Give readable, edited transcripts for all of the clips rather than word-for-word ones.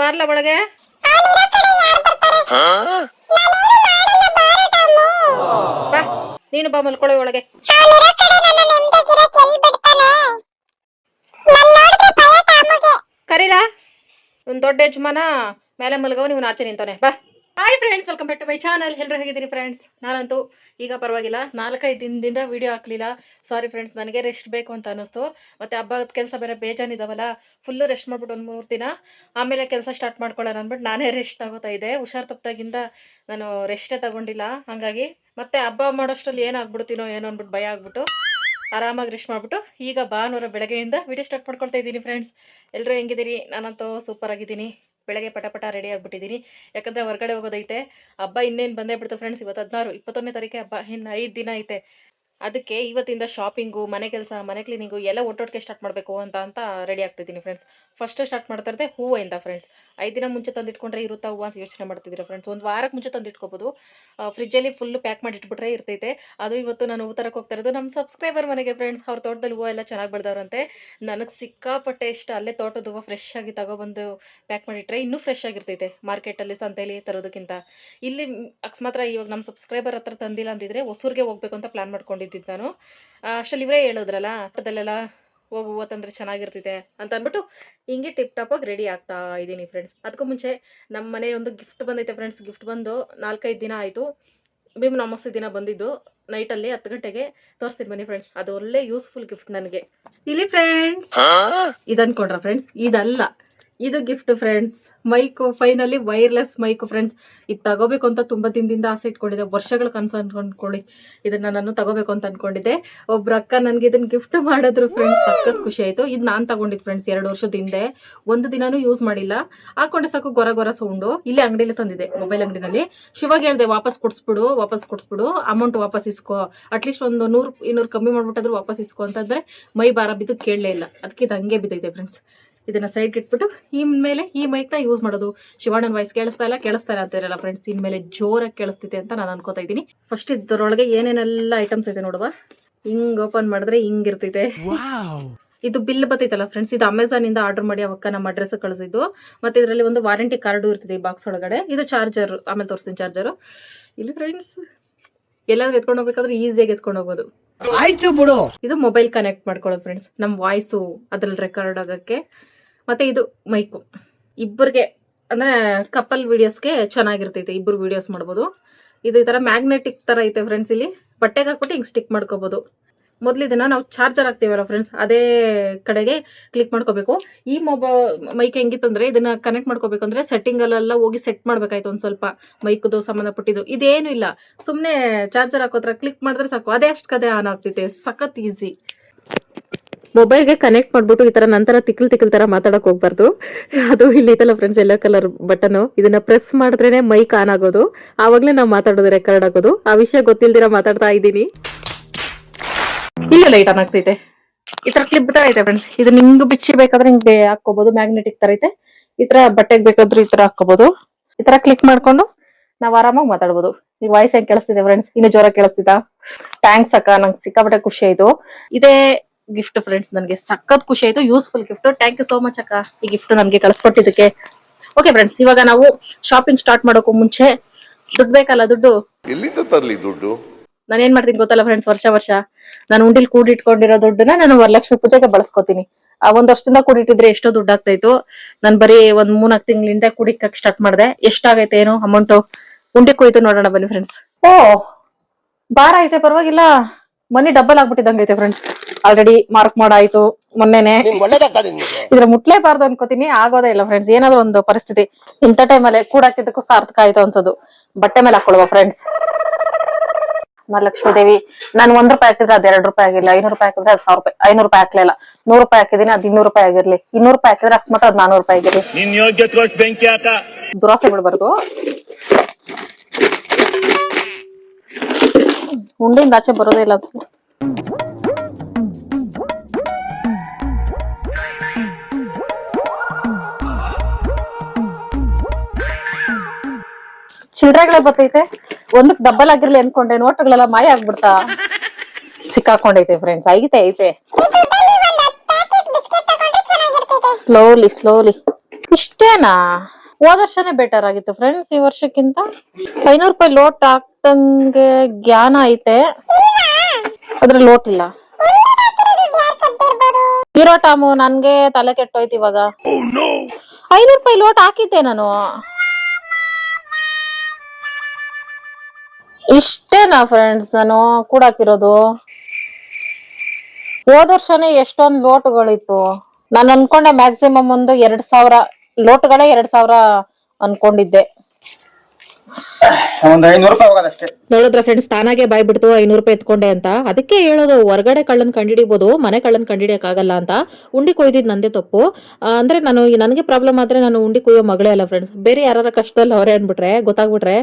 ಬಾರ್ಲ ಒಳಗೆ. ಬಾ ನೀನು ಬಾ ಮಲ್ಕೊಳ್ಳೋ ಒಳಗೆ. ಕರೀಲಾ ಒಂದು ದೊಡ್ಡ ಯಜಮಾನ ಮೇಲೆ ಮಲ್ಗವ, ನೀವು ಆಚೆ ನಿಂತಾನೆ. ಬಾ. Hi friends, welcome back to my channel. ಎಲ್ಲರೂ ಹೇಗಿದ್ದೀರಿ ಫ್ರೆಂಡ್ಸ್? ನಾನಂತೂ ಈಗ ಪರವಾಗಿಲ್ಲ. 4-5 ದಿನದಿಂದ ವಿಡಿಯೋ ಹಾಕ್ಲಿಲ್ಲ. ಸಾರಿ ಫ್ರೆಂಡ್ಸ್, ನನಗೆ ರೆಸ್ಟ್ ಬೇಕು ಅಂತ ಅನ್ನಿಸ್ತು. ಮತ್ತು ಹಬ್ಬದ ಕೆಲಸ ಬೇರೆ ಬೇಜಾನಿದ್ದಾವಲ್ಲ, ಫುಲ್ಲು ರೆಸ್ಟ್ ಮಾಡ್ಬಿಟ್ಟು ಒಂದು 3 ದಿನ ಆಮೇಲೆ ಕೆಲಸ ಸ್ಟಾರ್ಟ್ ಮಾಡ್ಕೊಳ್ಳೋಣ ಅಂದ್ಬಿಟ್ಟು ನಾನೇ ರೆಸ್ಟ್ ತಗೋತಾ ಇದ್ದೆ. ಹುಷಾರು ತಪ್ಪಾಗಿಂದ ನಾನು ರೆಸ್ಟೇ ತಗೊಂಡಿಲ್ಲ. ಹಾಗಾಗಿ ಮತ್ತೆ ಹಬ್ಬ ಮಾಡೋಷ್ಟರಲ್ಲಿ ಏನಾಗ್ಬಿಡ್ತೀನೋ ಏನೋ ಅಂದ್ಬಿಟ್ಟು ಭಯ ಆಗ್ಬಿಟ್ಟು ಆರಾಮಾಗಿ ರೆಸ್ಟ್ ಮಾಡಿಬಿಟ್ಟು ಈಗ ಭಾನುವಾರ ಬೆಳಗ್ಗೆಯಿಂದ ವಿಡಿಯೋ ಸ್ಟಾರ್ಟ್ ಮಾಡ್ಕೊಳ್ತಾ ಇದ್ದೀನಿ ಫ್ರೆಂಡ್ಸ್. ಎಲ್ಲರೂ ಹೆಂಗಿದ್ದೀರಿ? ನಾನಂತೂ ಸೂಪರ್ ಆಗಿದ್ದೀನಿ. ಬೆಳಗ್ಗೆ ಪಟ ರೆಡಿ ಆಗಿಬಿಟ್ಟಿದ್ದೀನಿ. ಯಾಕಂದರೆ ಹೊರಗಡೆ ಹೋಗೋದೈತೆ. ಹಬ್ಬ ಇನ್ನೇನು ಬಂದೇ ಬಿಡ್ತು ಫ್ರೆಂಡ್ಸ್. ಇವತ್ತು 16, 21ನೇ ತಾರೀಕೆ ಹಬ್ಬ. ಇನ್ನು 5 ದಿನ ಐತೆ. ಅದಕ್ಕೆ ಇವತ್ತಿಂದ ಶಾಪಿಂಗು, ಮನೆ ಕೆಲಸ, ಮನೆ ಕ್ಲೀನಿಂಗು ಎಲ್ಲ ಒಟ್ಟೊಟ್ಟಿಗೆ ಸ್ಟಾರ್ಟ್ ಮಾಡಬೇಕು ಅಂತ ರೆಡಿ ಆಗ್ತಿದ್ದೀನಿ ಫ್ರೆಂಡ್ಸ್. ಫಸ್ಟ್ ಸ್ಟಾರ್ಟ್ ಮಾಡ್ತಾ ಇದ್ದೆ ಹೂವಿಂದ ಫ್ರೆಂಡ್ಸ್. 5 ದಿನ ಮುಂಚೆ ತಂದಿಟ್ಕೊಂಡ್ರೆ ಇರುತ್ತಾ ಹೂವು ಅಂತ ಯೋಚನೆ ಮಾಡ್ತಿದ್ದೀರಾ ಫ್ರೆಂಡ್ಸ್. ಒಂದು ವಾರಕ್ಕೆ ಮುಂಚೆ ತಂದಿಟ್ಕೋಬೋದು. ಫ್ರಿಜ್ಜಲ್ಲಿ ಫುಲ್ಲು ಪ್ಯಾಕ್ ಮಾಡಿ ಇಟ್ಬಿಟ್ರೆ ಇರ್ತೈತೆ. ಅದು ಇವತ್ತು ನಾನು ಹೂ ತರಕ್ಕೆ ಹೋಗ್ತಾ ಇರೋದು ನಮ್ಮ ಸಬ್ಸ್ಕ್ರೈಬರ್ ಮನೆಗೆ ಫ್ರೆಂಡ್ಸ್. ಅವ್ರ ತೋಟದಲ್ಲಿ ಹೂವು ಎಲ್ಲ ಚೆನ್ನಾಗಿ ಬೆಳೆದವ್ರಂತೆ. ನನಗೆ ಸಿಕ್ಕಾಪಟ್ಟೆ ಇಷ್ಟ. ಅಲ್ಲೇ ತೋಟದ ಹೂವು ಫ್ರೆಶ್ ಆಗಿ ತಗೊಬಂದು ಪ್ಯಾಕ್ ಮಾಡಿಟ್ರೆ ಇನ್ನೂ ಫ್ರೆಶ್ ಆಗಿರ್ತೈತೆ. ಮಾರ್ಕೆಟಲ್ಲಿ, ಸಂತೆಯಲ್ಲಿ ತರೋದಕ್ಕಿಂತ ಇಲ್ಲಿ ಅಕಸ್ಮಾತ್ ಇವಾಗ ನಮ್ಮ ಸಬ್ಸ್ಕ್ರೈಬರ್ ಹತ್ರ ತಂದಿಲ್ಲ ಅಂದಿದ್ರೆ ಹೊಸೂರಿಗೆ ಹೋಗ್ಬೇಕು ಅಂತ ಪ್ಲ್ಯಾನ್ ಮಾಡ್ಕೊಂಡಿದ್ದಿದ್ದು ನಾನು. ಅಷ್ಟರಲ್ಲಿ ಇವರೇ ಹೇಳಿದ್ರಲ್ಲ, ಆಟದಲ್ಲೆಲ್ಲ ಹೋಗಿ ಹೂವು ತಂದರೆ ಚೆನ್ನಾಗಿರ್ತೈತೆ ಅಂತ ಅಂದ್ಬಿಟ್ಟು ಹಿಂಗೆ ಟಿಪ್ ಟಾಪಾಗಿ ರೆಡಿ ಆಗ್ತಾ ಇದ್ದೀನಿ ಫ್ರೆಂಡ್ಸ್. ಅದಕ್ಕೂ ಮುಂಚೆ ನಮ್ಮ ಮನೆ ಒಂದು ಗಿಫ್ಟ್ ಬಂದೈತೆ ಫ್ರೆಂಡ್ಸ್. ಗಿಫ್ಟ್ ಬಂದು 4-5 ದಿನ ಆಯಿತು. ಭೀಮ್ ಅಮಾವಾಸ್ಯೆ ದಿನ ಬಂದಿದ್ದು ನೈಟಲ್ಲಿ 10 ಗಂಟೆಗೆ. ತೋರಿಸ್ತೀನಿ ಬನ್ನಿ ಫ್ರೆಂಡ್ಸ್. ಅದು ಒಳ್ಳೆ ಯೂಸ್ಫುಲ್ ಗಿಫ್ಟ್ ನನಗೆ. ಇಲ್ಲಿ ಫ್ರೆಂಡ್ಸ್ ಇದನ್ನು ಕೊಡ್ರ ಫ್ರೆಂಡ್ಸ್. ಇದಲ್ಲ, ಇದು gift friends. Mic, finally wireless mic friends. ಇದು ತಗೋಬೇಕು ಅಂತ ತುಂಬ ದಿನದಿಂದ ಆಸೆ ಇಟ್ಕೊಂಡಿದ್ದೆ. ವರ್ಷಗಳ ಕನಸು ಅನ್ಕೊಂಡ್ಕೊಳ್ಳಿ. ಇದನ್ನು ನಾನು ತಗೋಬೇಕು ಅಂತ ಅಂದ್ಕೊಂಡಿದ್ದೆ. ಒಬ್ರು ಅಕ್ಕ ನನಗೆ ಇದನ್ನು ಗಿಫ್ಟ್ ಮಾಡಿದ್ರು ಫ್ರೆಂಡ್ಸ್. ಸಖತ್ ಖುಷಿ ಆಯಿತು. ಇದು ನಾನು ತಗೊಂಡಿದ್ದು ಫ್ರೆಂಡ್ಸ್ 2 ವರ್ಷದ ಹಿಂದೆ. ಒಂದು ದಿನಾನೂ ಯೂಸ್ ಮಾಡಿಲ್ಲ. ಹಾಕೊಂಡೆ ಸಾಕು ಗೊರ ಸೌಂಡು. ಇಲ್ಲೇ ಅಂಗಡಿಯಲ್ಲಿ ತಂದಿದೆ, ಮೊಬೈಲ್ ಅಂಗಡಿನಲ್ಲಿ. ಶಿವಾಗ ಹೇಳಿದೆ ವಾಪಸ್ ಕೊಡಿಸ್ಬಿಡು, ಅಮೌಂಟ್ ವಾಪಸ್ ಇಸ್ಕೋ, ಅಟ್ಲೀಸ್ಟ್ ಒಂದು 100-200 ಕಮ್ಮಿ ಮಾಡ್ಬಿಟ್ಟಾದ್ರು ವಾಪಸ್ ಇಸ್ಕೋ ಅಂತಂದರೆ ಮೈ ಭಾರ ಬಿದ್ದು ಕೇಳಲೇ ಇಲ್ಲ. ಅದಕ್ಕೆ ಇದು ಹಂಗೆ ಬಿದ್ದೈತೆ ಫ್ರೆಂಡ್ಸ್. ಇದನ್ನು ಸೈಡ್ಗೆ ಇಟ್ಬಿಟ್ಟು ಇನ್ಮೇಲೆ ಈ ಮೈಕ್ನ ಯೂಸ್ ಮಾಡೋದು. ಶಿವಾಣನ ವಾಯ್ಸ್ ಕೇಳಿಸ್ತಾ ಇಲ್ಲ ಅಂತಾರಲ್ಲ ಫ್ರೆಂಡ್ಸ್. ಇನ್ಮೇಲೆ ಜೋರಾಗಿ ಕೇಳಿಸ್ತಿದೆ ಅಂತ ನಾನು ಅನ್ಕೋತಾ ಇದ್ದೀನಿ. ಫಸ್ಟ್ ಇದರೊಳಗೆ ಏನೇನೆಲ್ಲ ಐಟಮ್ಸ್ ಇದೆ ನೋಡುವ. ಹಿಂಗೆ ಓಪನ್ ಮಾಡಿದ್ರೆ ಹಿಂಗಿರ್ತೈತೆ. ಇದು ಬಿಲ್ ಬರ್ತೈತಲ್ಲ ಫ್ರೆಂಡ್ಸ್. ಇದು ಅಮೆಝಾನಿಂದ ಆರ್ಡರ್ ಮಾಡಿ ಅವಕ್ಕ ನಮ್ಮ ಅಡ್ರೆಸ್ ಕಳಿಸಿದ್ದು. ಮತ್ತು ಇದರಲ್ಲಿ ಒಂದು ವಾರಂಟಿ ಕಾರ್ಡು ಇರ್ತದೆ ಈ ಬಾಕ್ಸ್ ಒಳಗಡೆ. ಇದು ಚಾರ್ಜರ್, ಆಮೇಲೆ ತೋರಿಸ್ತೀನಿ ಚಾರ್ಜರು. ಇಲ್ಲಿ ಫ್ರೆಂಡ್ಸ್ ಎಲ್ಲಾದ್ರೂ ಎತ್ಕೊಂಡು ಹೋಗ್ಬೇಕಾದ್ರೆ ಈಸಿಯಾಗಿ ಎತ್ಕೊಂಡು ಹೋಗ್ಬೋದು. ಇದು ಮೊಬೈಲ್ ಕನೆಕ್ಟ್ ಮಾಡ್ಕೊಳ್ಳೋದು ಫ್ರೆಂಡ್ಸ್. ನಮ್ಮ ವಾಯ್ಸು ಅದ್ರಲ್ಲಿ ರೆಕಾರ್ಡ್ ಆಗೋಕ್ಕೆ. ಮತ್ತು ಇದು ಮೈಕು. ಇಬ್ಬರಿಗೆ ಅಂದರೆ ಕಪಲ್ ವೀಡಿಯೋಸ್ಗೆ ಚೆನ್ನಾಗಿರ್ತೈತೆ. ಇಬ್ಬರು ವೀಡಿಯೋಸ್ ಮಾಡ್ಬೋದು. ಇದು ಈ ಥರ ಮ್ಯಾಗ್ನೆಟಿಕ್ ಥರ ಐತೆ ಫ್ರೆಂಡ್ಸ್. ಇಲ್ಲಿ ಬಟ್ಟೆಗೆ ಹಾಕ್ಬಿಟ್ಟು ಹಿಂಗೆ ಸ್ಟಿಕ್ ಮಾಡ್ಕೋಬೋದು. ಮೊದಲು ಇದನ್ನು ನಾವು ಚಾರ್ಜರ್ ಹಾಕ್ತೀವಲ್ಲ ಫ್ರೆಂಡ್ಸ್, ಅದೇ ಕಡೆಗೆ ಕ್ಲಿಕ್ ಮಾಡ್ಕೋಬೇಕು. ಈ ಮೈಕ್ ಹೆಂಗಿತ್ತಂದರೆ ಇದನ್ನು ಕನೆಕ್ಟ್ ಮಾಡ್ಕೋಬೇಕಂದ್ರೆ ಸೆಟ್ಟಿಂಗಲ್ಲೆಲ್ಲ ಹೋಗಿ ಸೆಟ್ ಮಾಡಬೇಕಾಯ್ತು ಒಂದು ಸ್ವಲ್ಪ. ಮೈಕದು ಸಂಬಂಧಪಟ್ಟಿದ್ದು ಇದೇನು ಇಲ್ಲ. ಸುಮ್ಮನೆ ಚಾರ್ಜರ್ ಹಾಕೋತ್ರ ಕ್ಲಿಕ್ ಮಾಡಿದ್ರೆ ಸಾಕು, ಅದೇ ಅಷ್ಟಕ್ಕದೇ ಆನ್ ಆಗ್ತೈತೆ. ಸಖತ್ ಈಸಿ. ಮೊಬೈಲ್ಗೆ ಕನೆಕ್ಟ್ ಮಾಡ್ಬಿಟ್ಟು ಈ ಥರ ನಂತರ ತಿಕ್ಕಲ್ ಥರ ಮಾತಾಡೋಕೆ ಹೋಗ್ಬಾರ್ದು. ಅದು ಇಲ್ಲಿ ಐತಲ್ಲ ಫ್ರೆಂಡ್ಸ್, ಎಲ್ಲೋ ಕಲರ್ ಬಟನು. ಇದನ್ನು ಪ್ರೆಸ್ ಮಾಡಿದ್ರೇ ಮೈಕ್ ಆನ್ ಆಗೋದು. ಆವಾಗಲೇ ನಾವು ಮಾತಾಡೋದು ರೆಕಾರ್ಡ್ ಆಗೋದು. ಆ ವಿಷಯ ಗೊತ್ತಿಲ್ದಿರ ಮಾತಾಡ್ತಾ ಇದ್ದೀನಿ. ಇಲ್ಲ ಲೈಟ್ ಆನ್ ಆಗ್ತೈತೆ. ಈ ಥರ ಕ್ಲಿಪ್ ಥರ ಐತೆ ಫ್ರೆಂಡ್ಸ್. ಇದು ನಿಂಗೆ ಬಿಚ್ಚಿ ಬೇಕಾದ್ರೆ ಹಿಂಗೆ ಹಾಕ್ಕೋಬೋದು. ಮ್ಯಾಗ್ನೆಟಿಕ್ ಥರ ಐತೆ. ಈ ಥರ ಬಟ್ಟೆಗೆ ಬೇಕಾದ್ರೂ ಈ ಥರ ಹಾಕ್ಕೋಬೋದು. ಈ ಥರ ಕ್ಲಿಕ್ ಮಾಡ್ಕೊಂಡು ನಾವು ಆರಾಮಾಗಿ ಮಾತಾಡ್ಬೋದು. ಈ ವಾಯ್ಸ್ ಹೆಂಗೆ ಕೇಳಿಸ್ತಿದೆ ಫ್ರೆಂಡ್ಸ್? ಇನ್ನು ಜೋರಾಗಿ ಕೇಳಿಸ್ತಿದ್ದ? ಥ್ಯಾಂಕ್ಸ್ ಅಕ್ಕ, ನಂಗೆ ಸಿಕ್ಕಾಪಟ್ಟೆ ಖುಷಿ ಆಯಿತು. ಇದೇ ಗಿಫ್ಟ್ ಫ್ರೆಂಡ್ಸ್. ನನಗೆ ಸಖತ್ ಖುಷಿ ಆಯಿತು. Useful gift. Thank you so much ಅಕ್ಕ, ಈ ಗಿಫ್ಟ್ ನನಗೆ ಕಳಿಸ್ಕೊಟ್ಟಿದ್ದಕ್ಕೆ. ಓಕೆ ಫ್ರೆಂಡ್ಸ್, ಇವಾಗ ನಾವು ಶಾಪಿಂಗ್ ಸ್ಟಾರ್ಟ್ ಮಾಡೋಕ್ಕೂ ಮುಂಚೆ ದುಡ್ಡು ಬೇಕಲ್ಲ. ದುಡ್ಡು ಎಲ್ಲಿಂದ ತರಲಿ? ದುಡ್ಡು ನಾನೇನ್ ಮಾಡ್ತೀನಿ ಗೊತ್ತಲ್ಲ ಫ್ರೆಂಡ್ಸ್? ವರ್ಷ ನಾನು ಉಂಡಿಲ್ ಕೂಡಿಟ್ಕೊಂಡಿರೋ ದುಡ್ಡನ್ನ ನಾನು ವರಲಕ್ಷ್ಮಿ ಪೂಜೆಗೆ ಬಳಸ್ಕೊತೀನಿ. ಆ 1 ವರ್ಷದಿಂದ ಕೂಡಿಟ್ಟಿದ್ರೆ ಎಷ್ಟೋ ದುಡ್ಡು ಆಗ್ತಾಯಿತ್ತು. ನಾನು ಬರೀ ಒಂದು 3-4 ತಿಂಗಳಿಂದ ಕೂಡಿಕಕ್ಕೆ ಸ್ಟಾರ್ಟ್ ಮಾಡಿದೆ. ಎಷ್ಟಾಗೈತೆ ಏನು ಅಮೌಂಟು ಉಂಡಿ ಕುಯ್ತು ನೋಡೋಣ ಬನ್ನಿ ಫ್ರೆಂಡ್ಸ್. ಓ ಬಾರ ಐತೆ, ಪರವಾಗಿಲ್ಲ. ಮನಿ ಡಬಲ್ ಆಗ್ಬಿಟ್ಟಿದಂಗೈತೆ ಫ್ರೆಂಡ್ಸ್. ಆಲ್ರೆಡಿ ಮಾರ್ಕ್ ಮಾಡಾಯ್ತು ಮೊನ್ನೆನೆ. ಇದ್ರ ಮುಟ್ಲೇಬಾರ್ದು ಅನ್ಕೋತೀನಿ, ಆಗೋದೇ ಇಲ್ಲ ಫ್ರೆಂಡ್ಸ್. ಏನಾದ್ರು ಒಂದು ಪರಿಸ್ಥಿತಿ ಇಂಥ ಟೈಮಲ್ಲಿ ಕೂಡಾಕಿದ್ದಕ್ಕೂ ಸಾರ್ಥಕ ಆಯ್ತು ಅನ್ಸೋದು. ಬಟ್ಟೆ ಮೇಲೆ ಹಾಕೊಳ್ಳುವ ಫ್ರೆಂಡ್ಸ್. ಮಹಾಲಕ್ಷ್ಮೀ ದೇವಿ, ನಾನು 1 ರೂಪಾಯಿ ಹಾಕಿದ್ರೆ ಅದು 2 ರೂಪಾಯಿ ಆಗಿಲ್ಲ. 500 ರೂಪಾಯಿ ಹಾಕಿದ್ರೆ ಅದು 1000 ರೂಪಾಯಿ. 500 ರೂಪಾಯಿ ಹಾಕ್ಲಿಲ್ಲ, 100 ರೂಪಾಯಿ ಹಾಕಿದೀನಿ, ಅದು 200 ರೂಪಾಯಿ ಆಗಿರ್ಲಿ. 200 ರೂಪಾಯಿ ಹಾಕಿದ್ರೆ ಅಕಸ್ಮಾತ್ ಅದು 400 ರೂಪಾಯಿ ಆಗಿರ್ಲಿ. ದುರಾಸೆ ಬಿಡ್ಬಾರ್ದು. ಉಂಡಿಂದ ಆಚೆ ಬರೋದೇ ಇಲ್ಲ ಅನ್ಸುತ್ತೆ. ಚಿಲ್ಡ್ರೆಗಳೇ ಬರ್ತೈತೆ. ಒಂದಕ್ಕೆ ಡಬ್ಬಲ್ ಆಗಿರ್ಲಿ ಅನ್ಕೊಂಡೆ, ನೋಟುಗಳೆಲ್ಲ ಮಾಯ ಆಗ್ಬಿಡ್ತಾ. ಸಿಕ್ಕಾಕೊಂಡೈತೆ ಫ್ರೆಂಡ್ಸ್. ಐತೆ ಸ್ಲೋಲಿ ಇಷ್ಟೇನಾ? ಹೋದ ವರ್ಷನೇ ಬೆಟರ್ ಆಗಿತ್ತು ಫ್ರೆಂಡ್ಸ್ ಈ ವರ್ಷಕ್ಕಿಂತ. 500 ರೂಪಾಯಿ ಲೋಟ್ ಹಾಕ್ದಂಗೆ ಜ್ಞಾನ ಐತೆ, ಅದ್ರ ಲೋಟ್ ಇಲ್ಲ. ಇರೋ ಟಾಮು ನನ್ಗೆ ತಲೆ ಕೆಟ್ಟೋಯ್ತು ಇವಾಗ. 500 ರೂಪಾಯಿ ಲೋಟ್ ಹಾಕಿದ್ದೆ ನಾನು. ಇಷ್ಟೇನಾ ಫ್ರೆಂಡ್ಸ್ ನಾನು ಕೂಡಾಕಿರೋದು? ಹೋದ ವರ್ಷನೇ ಎಷ್ಟೊಂದು ಲೋಟುಗಳಿತ್ತು. ನಾನು ಅನ್ಕೊಂಡೆ ಮ್ಯಾಕ್ಸಿಮಮ್ ಒಂದು 2000 ಲೋಟುಗಳೇ 2000 ಅನ್ಕೊಂಡಿದ್ದೆ. ಒಂದ್ 500 ರೂಪಾಯಿ ಹೋಗೋದಷ್ಟೇ. ನೋಡಿದ್ರ ಫ್ರೆಂಡ್ಸ್ ತಾನಾಗೆ ಬಾಯ್ ಬಿಡ್ತು 500 ರೂಪಾಯಿ ಎತ್ಕೊಂಡೆ ಅಂತ. ಅದಕ್ಕೆ ಹೇಳೋದು ಹೊರಗಡೆ ಕಳ್ಳನ್ ಕಂಡಿಡಿಬಹುದು, ಮನೆ ಕಳ್ಳನ್ ಕಂಡಿಡಿಯಕ್ ಆಗಲ್ಲ ಅಂತ. ಉಂಡಿ ಕೊಯ್ದಿದ್ ನಂದೇ ತಪ್ಪು. ಅಂದ್ರೆ ನನಗೆ ಪ್ರಾಬ್ಲಮ್ ಆದ್ರೆ ನಾನು ಉಂಡಿ ಕೊಯ್ಯೋ ಮಗಳೇ ಅಲ್ಲ ಫ್ರೆಂಡ್ಸ್. ಬೇರೆ ಯಾರ ಕಷ್ಟದಲ್ಲಿ ಅವರೇ ಅನ್ಬಿಟ್ರೆ ಗೊತ್ತಾಗ್ಬಿಟ್ರೆ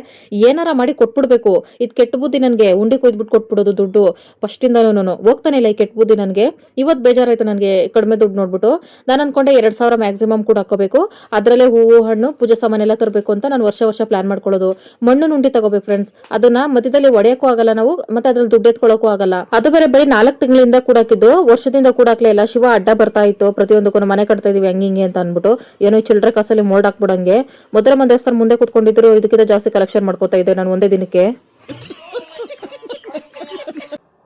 ಏನಾರ ಮಾಡಿ ಕೊಟ್ಬಿಡ್ಬೇಕು. ಇದ್ ಕೆಟ್ಟ ಬುದ್ಧಿ ನನ್ಗೆ, ಉಂಡಿ ಕೊಯ್ದ್ಬಿಟ್ಟು ಕೊಟ್ಬಿಡೋದು ದುಡ್ಡು ಫಸ್ಟ್ ಇಂದಾನು ಹೋಗ್ತಾನೆ ಇಲ್ಲ ಈ ಕೆಟ್ಟ ಬುದ್ಧಿ ನನ್ಗೆ. ಇವತ್ ಬೇಜಾರಾಯ್ತು ನನ್ಗೆ ಕಡಿಮೆ ದುಡ್ಡು ನೋಡ್ಬಿಟ್ಟು. ನಾನು ಅನ್ಕೊಂಡೆ 2000 ಮ್ಯಾಕ್ಸಿಮಮ್ ಕೂಡ ಹಾಕೋಬೇಕು, ಅದ್ರಲ್ಲೇ ಹೂವು ಹಣ್ಣು ಪೂಜೆ ಸಾಮಾನ್ ಎಲ್ಲ ತರಬೇಕು ಅಂತ ನಾನು ವರ್ಷ ಪ್ಲಾನ್ ಮಾಡ್ಕೊಳ್ಳೋದು. ಮಣ್ಣು ಉಂಡಿ ತಗೋಬೇಕು ಫ್ರೆಂಡ್ಸ್, ಅದನ್ನ ಮಧ್ಯದಲ್ಲಿ ಒಡೆಯಕ್ಕೂ ಆಗಲ್ಲ ನಾವು, ಮತ್ತೆ ಅದ್ರಲ್ಲಿ ದುಡ್ಡು ಎತ್ಕೊಳ್ಳೋಕು ಆಗಲ್ಲ. ಅದು ಬೇರೆ ಬರೀ 4 ತಿಂಗಳಿಂದ ಕೂಡಾಕಿದ್ದು, ವರ್ಷದಿಂದ ಕೂಡಾಕ್ಲೇ ಇಲ್ಲ. ಶಿವ ಅಡ್ಡ ಬರ್ತಾ ಇತ್ತು ಪ್ರತಿಯೊಂದಕ್ಕೂ, ಮನೆ ಕಟ್ತಾ ಇದೀವಿ ಹಂಗಿಂಗೆ ಅಂತ ಅನ್ಬಿಟ್ಟು ಏನೋ ಚಿಲ್ಡ್ರೆ ಕಾಸಲ್ಲಿ ಮೋಲ್ಡ್ ಹಾಕ್ಬಿಡಂಗೆ. ಮೊದಲ ದೇವಸ್ಥಾನ ಮುಂದೆ ಕುತ್ಕೊಂಡಿದ್ರು, ಇದಕ್ಕಿಂತ ಜಾಸ್ತಿ ಕಲೆಕ್ಷನ್ ಮಾಡ್ಕೋತಾ ಇದ್ದೆ ನಾನು ಒಂದೇ ದಿನಕ್ಕೆ.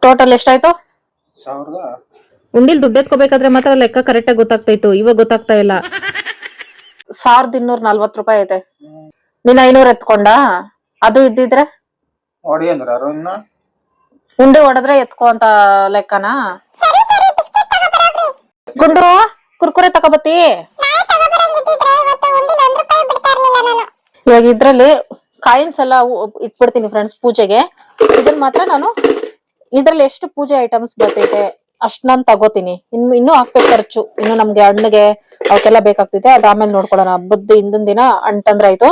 ಟೋಟಲ್ ಎಷ್ಟಾಯ್ತು? 1000. ಉಂಡಿಲ್ ದುಡ್ಡು ಎತ್ಕೋಬೇಕಾದ್ರೆ ಮಾತ್ರ ಲೆಕ್ಕ ಕರೆಕ್ಟ್ ಆಗಿ ಗೊತ್ತಾಗ್ತಾ ಇತ್ತು, ಇವಾಗ ಗೊತ್ತಾಗ್ತಾ ಇಲ್ಲ. 1240 ರೂಪಾಯಿ ಐತೆ. ನೀನ್ 500 ಎತ್ಕೊಂಡ? ಅದು ಇದ್ದಿದ್ರೆ ಹೊಡಿ ಅಂದ್ರ ಇನ್ನ ಉಂಡೆ ಹೊಡೆದ್ರೆ ಎತ್ಕೋ ಅಂತ ಲೆಕ್ಕನಾ? ಗುಂಡು ಕುರ್ಕುರೆ ತಗೋಬತ್ತಿ. ಇವಾಗ ಇದ್ರಲ್ಲಿ ಕಾಯಿನ್ಸ್ ಎಲ್ಲ ಇಟ್ಬಿಡ್ತೀನಿ ಫ್ರೆಂಡ್ಸ್ ಪೂಜೆಗೆ. ಇದನ್ ಮಾತ್ರ ನಾನು ಇದ್ರಲ್ಲಿ ಎಷ್ಟು ಪೂಜೆ ಐಟಮ್ಸ್ ಬರ್ತೈತೆ ಅಷ್ಟ್ ನಾನ್ ತಗೋತೀನಿ. ಇನ್ನೂ ಹಾಕ್ಬೇಕು ಖರ್ಚು, ಇನ್ನು ನಮ್ಗೆ ಹಣ್ಣಿಗೆ ಅವಕ್ಕೆಲ್ಲ ಬೇಕಾಗ್ತೈತೆ, ಅದ್ ಆಮೇಲೆ ನೋಡ್ಕೊಳ್ಳೋಣ. ಹಬ್ಬದ ಹಿಂದಿನ ದಿನ ಹಣ್ಣು ತಂದ್ರಾಯ್ತು.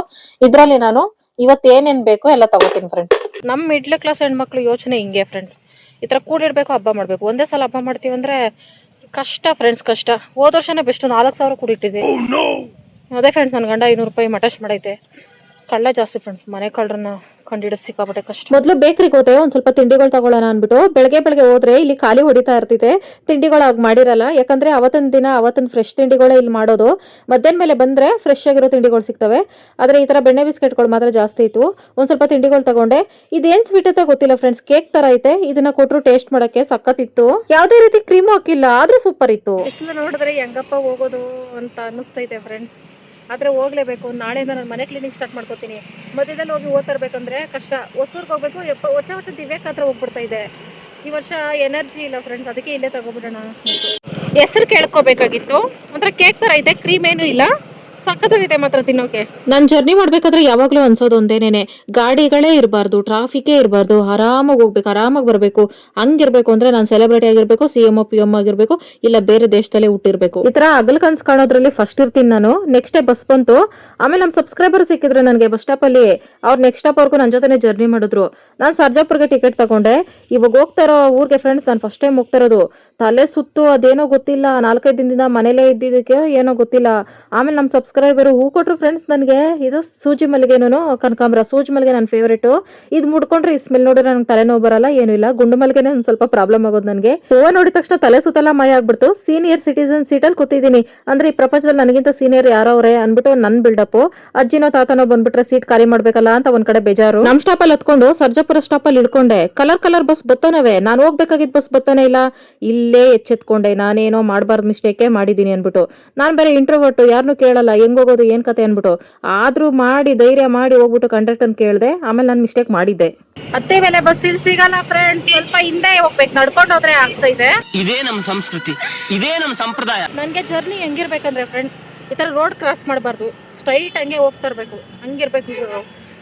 ಇದ್ರಲ್ಲಿ ನಾನು ಇವತ್ತು ಏನೇನ್ ಬೇಕು ಎಲ್ಲ ತಗೋತೀನಿ ಫ್ರೆಂಡ್ಸ್. ನಮ್ ಮಿಡ್ಲ್ ಕ್ಲಾಸ್ ಹೆಣ್ಮಕ್ಳು ಯೋಚನೆ ಹಿಂಗೆ ಫ್ರೆಂಡ್ಸ್. ಈ ತರ ಕೂಡಿಡ್ಬೇಕು, ಹಬ್ಬ ಮಾಡ್ಬೇಕು. ಒಂದೇ ಸಲ ಹಬ್ಬ ಮಾಡ್ತೀವಿ ಅಂದ್ರೆ ಕಷ್ಟ ಫ್ರೆಂಡ್ಸ್, ಕಷ್ಟ. ಹೋದ ವರ್ಷನೇ ಬೆಸ್ಟ್ 4000 ಕೂಡಿಟ್ಟಿದೆ. ಅದೇ ಫ್ರೆಂಡ್ಸ್ ನನ್ ಗಂಡ 500 ರೂಪಾಯಿ ಮಟೇಶ್ ಮಾಡೈತೆ. ಕಳ್ಳ ಜಾಸ್ತಿ ಫ್ರೆಂಡ್ಸ್, ಮನೆ ಕಳ್ಳರನ್ನ ಕಂಡಿಡ ಸಿಕ್ಕಾಪಟ್ಟೆ ಕಷ್ಟ. ಮೊದ್ಲು ಬೇಕ್ರಿಗೆ ಹೋದೆ, ಒಂದ್ ಸ್ವಲ್ಪ ತಿಂಡಿಗಳು ತಗೊಳ್ಳೋಣ ಅನ್ಬಿಟ್ಟು. ಬೆಳಗ್ಗೆ ಹೋದ್ರೆ ಇಲ್ಲಿ ಖಾಲಿ ಹೊಡಿತಾ ಇರ್ತೈತೆ, ತಿಂಡಿಗಳು ಆಗ ಮಾಡಿರಲ್ಲ. ಯಾಕಂದ್ರೆ ಅವತ್ತಿನ ಫ್ರೆಶ್ ತಿಂಡಿಗಳೇ ಇಲ್ಲಿ ಮಾಡೋದು. ಮಧ್ಯಾಹ್ನ ಮೇಲೆ ಬಂದ್ರೆ ಫ್ರೆಶ್ ಆಗಿರೋ ತಿಂಡಿಗಳು ಸಿಗ್ತವೆ. ಆದ್ರೆ ಈ ತರ ಬೆಣ್ಣೆ ಬಿಸ್ಕೆಟ್ಗಳು ಮಾತ್ರ ಜಾಸ್ತಿ ಇತ್ತು. ಒಂದ್ ಸ್ವಲ್ಪ ತಿಂಡಿಗಳು ತಗೊಂಡೆ. ಇದೇನ್ ಸ್ವೀಟ್ ಅಂತ ಗೊತ್ತಿಲ್ಲ ಫ್ರೆಂಡ್ಸ್, ಕೇಕ್ ತರ ಐತೆ. ಇದನ್ನ ಕೊಟ್ರು ಟೇಸ್ಟ್ ಮಾಡಕ್ಕೆ ಸಖತ್ತಿತ್ತು. ಯಾವ್ದೇ ರೀತಿ ಕ್ರೀಮು ಹಾಕಿಲ್ಲ, ಆದ್ರೂ ಸೂಪರ್ ಇತ್ತು. ಬಿಸಿಲು ನೋಡಿದ್ರೆ ಹೆಂಗಪ್ಪ ಹೋಗೋದು ಅಂತ ಅನ್ನಿಸ್ತೈತೆ ಫ್ರೆಂಡ್ಸ್. ಆದ್ರೆ ಹೋಗ್ಲೇಬೇಕು. ನಾಳೆಯಿಂದ ನಾನು ಮನೆ ಕ್ಲೀನಿಂಗ್ ಸ್ಟಾರ್ಟ್ ಮಾಡ್ಕೋತೀನಿ. ಮಧ್ಯದಲ್ಲಿ ಹೋಗಿ ಓದ್ತಿರ್ಬೇಕಂದ್ರೆ ಕಷ್ಟ. ಹೊಸೂರ್ಗೆ ಹೋಗ್ಬೇಕು, ವರ್ಷ ದಿವ್ಯಕ್ಕೆ ಹತ್ರ ಹೋಗ್ಬಿಡ್ತಾ ಇದೆ. ಈ ವರ್ಷ ಎನರ್ಜಿ ಇಲ್ಲ ಫ್ರೆಂಡ್ಸ್, ಅದಕ್ಕೆ ಇಲ್ಲೇ ತಗೋಬಿಡೋಣ. ಹೆಸರು ಕೇಳ್ಕೋಬೇಕಾಗಿತ್ತು. ಒಂಥರ ಕೇಕ್ ತರ ಇದೆ, ಕ್ರೀಮ್ ಏನು ಇಲ್ಲ, ಸಖತ್ತಾಗಿದೆ ಮಾತ್ರ ತಿನ್ನೋಕೆ. ನಾನು ಜರ್ನಿ ಮಾಡ್ಬೇಕಾದ್ರೆ ಯಾವಾಗ್ಲೂ ಅನ್ಸೋದು ಒಂದೇನೇನೆ, ಗಾಡಿಗಳೇ ಇರಬಾರ್ದು, ಟ್ರಾಫಿಕೇ ಇರಬಾರ್ದು, ಆರಾಮಾಗಿ ಹೋಗ್ಬೇಕು, ಆರಾಮಾಗಿ ಬರಬೇಕು. ಹಂಗಿರ್ಬೇಕು ಅಂದ್ರೆ ನಾನು ಸೆಲೆಬ್ರಿಟಿ ಆಗಿರ್ಬೇಕು, CM PM ಆಗಿರ್ಬೇಕು, ಇಲ್ಲ ಬೇರೆ ದೇಶದಲ್ಲೇ ಹುಟ್ಟಿರ್ಬೇಕು. ಈ ತರ ಅಗಲ್ ಕನ್ಸ್ ಕಾಣೋದ್ರಲ್ಲಿ ಫಸ್ಟ್ ಇರ್ತೀನಿ ನಾನು. ನೆಕ್ಸ್ಟ್ ಡೇ ಬಸ್ ಬಂತು. ಆಮೇಲೆ ನಮ್ಮ ಸಬ್ಸ್ಕ್ರೈಬರ್ ಸಿಕ್ಕಿದ್ರು ನನಗೆ ಬಸ್ ಸ್ಟಾಪ್ ಅಲ್ಲಿ. ಅವ್ರು ನೆಕ್ಸ್ಟ್ ಸ್ಟಾಪ್ ವರ್ಗು ನನ್ನ ಜೊತೆನೆ ಜರ್ನಿ ಮಾಡಿದ್ರು. ನಾನು ಸರ್ಜಾಪುರ್ಗೆ ಟಿಕೆಟ್ ತಗೊಂಡೆ. ಇವಾಗ ಹೋಗ್ತಾ ಇರೋ ಊರಿಗೆ ಫ್ರೆಂಡ್ಸ್ ನಾನು ಫಸ್ಟ್ ಟೈಮ್ ಹೋಗ್ತಾ ಇರೋದು. ತಲೆ ಸುತ್ತು ಅದೇನೋ ಗೊತ್ತಿಲ್ಲ, 4-5 ದಿನದಿಂದ ಮನೇಲೇ ಇದ್ದಿದ್ದಕ್ಕೆ ಏನೋ ಗೊತ್ತಿಲ್ಲ. ಆಮೇಲೆ ನಮ್ಮ ಸಬ್ಸ್ಕ್ರೈಬರ್ ಹೂ ಕೊಟ್ರು ಫ್ರೆಂಡ್ಸ್ ನನಗೆ. ಇದು ಸೂಜಿ ಮಲ್ಲಿಗೆನೂ ಕನಕಾಂಬರ, ಸೂಜಿ ಮಲ್ಲಿಗೆ ನನ್ನ ಫೇವರೇಟ್. ಇದು ಮುಡ್ಕೊಂಡ್ರೆ ಈ ಸ್ಮೆಲ್ ನೋಡಿದ್ರೆ ನಂಗೆ ತಲೆನೋವು ಬರಲ್ಲ, ಏನು ಇಲ್ಲ. ಗುಂಡು ಮಲ್ಲಿಗೆನೇ ಒಂದು ಸ್ವಲ್ಪ ಪ್ರಾಬ್ಲಮ್ ಆಗೋದು ನನಗೆ. ಹೂವು ನೋಡಿದ ತಕ್ಷಣ ತಲೆ ಸುತ್ತಲ್ಲ ಮಾಯ ಆಗ್ಬಿಡ್ತು. ಸೀನಿಯರ್ ಸಿಟಿಸನ್ ಸೀಟಲ್ಲಿ ಕೂತಿದ್ದೀನಿ. ಅಂದ್ರೆ ಈ ಪ್ರಪಂಚದಲ್ಲಿ ನನಗಿಂತ ಸೀನಿಯರ್ ಯಾರವ್ರೆ ಅನ್ಬಿಟ್ಟು ನನ್ ಬಿಲ್ಡಪ್. ಅಜ್ಜಿನೋ ತಾತನೋ ಬಂದ್ಬಿಟ್ರೆ ಸೀಟ್ ಖಾಲಿ ಮಾಡ್ಬೇಕಲ್ಲ ಅಂತ ಒಂದ್ ಕಡೆ ಬೇಜಾರು. ನಮ್ ಸ್ಟಾಪ್ ಅಲ್ಲಿ ಹತ್ಕೊಂಡು ಸರ್ಜಾಪುರ ಸ್ಟಾಪ್ ಅಲ್ಲಿ ಇಳ್ಕೊಂಡೆ. ಕಲರ್ ಬಸ್ ಬತ್ತಾನವೆ, ನಾನು ಹೋಗ್ಬೇಕಾಗಿದ್ ಬಸ್ ಬತ್ತಾನೆ ಇಲ್ಲ. ಇಲ್ಲೇ ಎಚ್ಚೆತ್ಕೊಂಡೆ, ನಾನೇನೋ ಮಾಡಬಾರ್ದು ಮಿಸ್ಟೇಕೆ ಮಾಡಿದೀನಿ ಅನ್ಬಿಟ್ಟು. ನಾನ್ ಬೇರೆ ಇಂಟ್ರೋವರ್ಟ್, ಯಾರನ್ನೂ ಕೇಳಲ್ಲ ಹೆಂಗ್ ಹೋಗೋದು ಏನ್ ಕತೆ ಅನ್ಬಿಟ್ಟು. ಆದ್ರೂ ಧೈರ್ಯ ಮಾಡಿ ಹೋಗ್ಬಿಟ್ಟು ಕಂಡಕ್ಟರ್ ಕೇಳ್ದೆ. ಆಮೇಲೆ ನಾನು ಮಿಸ್ಟೇಕ್ ಮಾಡಿದ್ದೆ. ಅತ್ತೆ ಮೇಲೆ ಬಸ್ ಇಲ್ಲಿ ಸಿಗಲ್ಲ ಫ್ರೆಂಡ್ಸ್, ಸ್ವಲ್ಪ ಹಿಂದೆ ಹೋಗ್ಬೇಕು, ನಡ್ಕೊಂಡು ಹೋದ್ರೆ ಆಗ್ತಾ ಇದೆ. ಇದೇ ನಮ್ ಸಂಸ್ಕೃತಿ, ಇದೇ ನಮ್ ಸಂಪ್ರದಾಯ. ನನ್ಗೆ ಜರ್ನಿ ಹೆಂಗಿರ್ಬೇಕಂದ್ರೆ ಫ್ರೆಂಡ್ಸ್, ಈ ತರ ರೋಡ್ ಕ್ರಾಸ್ ಮಾಡಬಾರ್ದು, ಸ್ಟ್ರೈಟ್ ಹಂಗೆ ಹೋಗ್ತಾ ಇರ್ಬೇಕು, ಹಂಗಿರ್ಬೇಕು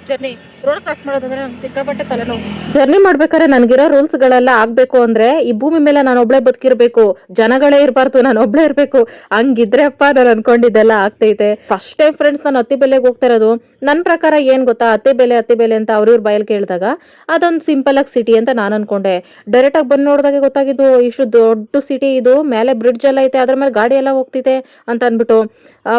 ಜರ್ನಿ. ರೋಡ್ ಕ್ರಾಸ್ ಮಾಡೋದಂದ್ರೆ ನಂಗೆ ಸಿಕ್ಕಾಪಟ್ಟೆ ತಲೆನೋವು. ಜರ್ನಿ ಮಾಡ್ಬೇಕಾದ್ರೆ ನನ್ಗಿರೋ ರೂಲ್ಸ್ ಗಳೆಲ್ಲ ಆಗ್ಬೇಕು ಅಂದ್ರೆ ಈ ಭೂಮಿ ಮೇಲೆ ನಾನು ಒಬ್ಳೆ ಬದುಕಿರ್ಬೇಕು, ಜನಗಳೇ ಇರಬಾರ್ದು, ನಾನು ಒಬ್ಳೆ ಇರ್ಬೇಕು. ಹಂಗಿದ್ರೆ ಅಪ್ಪ ನಾನು ಅನ್ಕೊಂಡಿದ್ದೆಲ್ಲ ಆಗ್ತೈತೆ. ಫಸ್ಟ್ ಟೈಮ್ ಫ್ರೆಂಡ್ಸ್ ನಾನು ಅತ್ತಿಬೆಲೆಗೆ ಹೋಗ್ತಾ ಇರೋದು. ನನ್ನ ಪ್ರಕಾರ ಏನ್ ಗೊತ್ತಾ, ಅತ್ತಿಬೆಲೆ ಅಂತ ಅವ್ರ ಬಾಯಲ್ಲಿ ಕೇಳಿದಾಗ ಅದೊಂದು ಸಿಂಪಲ್ ಆಗಿ ಸಿಟಿ ಅಂತ ನಾನು ಅನ್ಕೊಂಡೆ. ಡೈರೆಕ್ಟ್ ಆಗಿ ಬಂದು ನೋಡಿದಾಗ ಗೊತ್ತಾಗಿದ್ದು ಇಷ್ಟು ದೊಡ್ಡ ಸಿಟಿ ಇದು, ಮೇಲೆ ಬ್ರಿಡ್ಜ್ ಎಲ್ಲ ಐತೆ, ಅದ್ರ ಮೇಲೆ ಗಾಡಿ ಎಲ್ಲ ಹೋಗ್ತಿದೆ ಅಂತ ಅನ್ಬಿಟ್ಟು.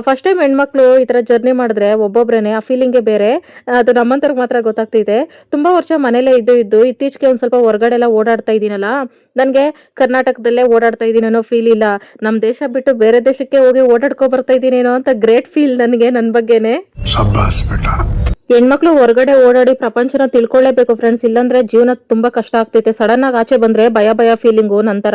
ಫಸ್ಟ್ ಟೈಮ್ ಹೆಣ್ಮಕ್ಳು ಈ ತರ ಜರ್ನಿ ಮಾಡಿದ್ರೆ ಒಬ್ಬೊಬ್ರೇನೆ ಆ ಫೀಲಿಂಗೇ ಬೇರೆ. ಅದು ನಮ್ಮಂತರ್ಗೆ ಮಾತ್ರ ಮಾತ್ರ ಗೊತ್ತಾಗ್ತಿದೆ. ತುಂಬ ವರ್ಷ ಮನೇಲೇ ಇದ್ದು ಇತ್ತೀಚೆಗೆ ಒಂದು ಸ್ವಲ್ಪ ಹೊರಗಡೆ ಎಲ್ಲ ಓಡಾಡ್ತಾ ಇದ್ದೀನಲ್ಲ, ನನಗೆ ಕರ್ನಾಟಕದಲ್ಲೇ ಓಡಾಡ್ತಾ ಇದ್ದೀನಿ ಅನ್ನೋ ಫೀಲ್ ಇಲ್ಲ. ನಮ್ಮ ದೇಶ ಬಿಟ್ಟು ಬೇರೆ ದೇಶಕ್ಕೆ ಹೋಗಿ ಓಡಾಡ್ಕೊ ಬರ್ತಾ ಇದ್ದೀನೇನೋ ಅಂತ ಗ್ರೇಟ್ ಫೀಲ್ ನನಗೆ ನನ್ನ ಬಗ್ಗೆನೇ. ಹೆಣ್ಮಕ್ಳು ಹೊರಗಡೆ ಓಡಾಡಿ ಪ್ರಪಂಚನ ತಿಳ್ಕೊಳ್ಳೇಬೇಕು ಫ್ರೆಂಡ್ಸ್, ಇಲ್ಲಾಂದ್ರೆ ಜೀವನ ತುಂಬಾ ಕಷ್ಟ ಆಗ್ತೈತೆ. ಸಡನ್ ಆಗಿ ಆಚೆ ಬಂದ್ರೆ ಭಯ ಫೀಲಿಂಗು ನಂತರ.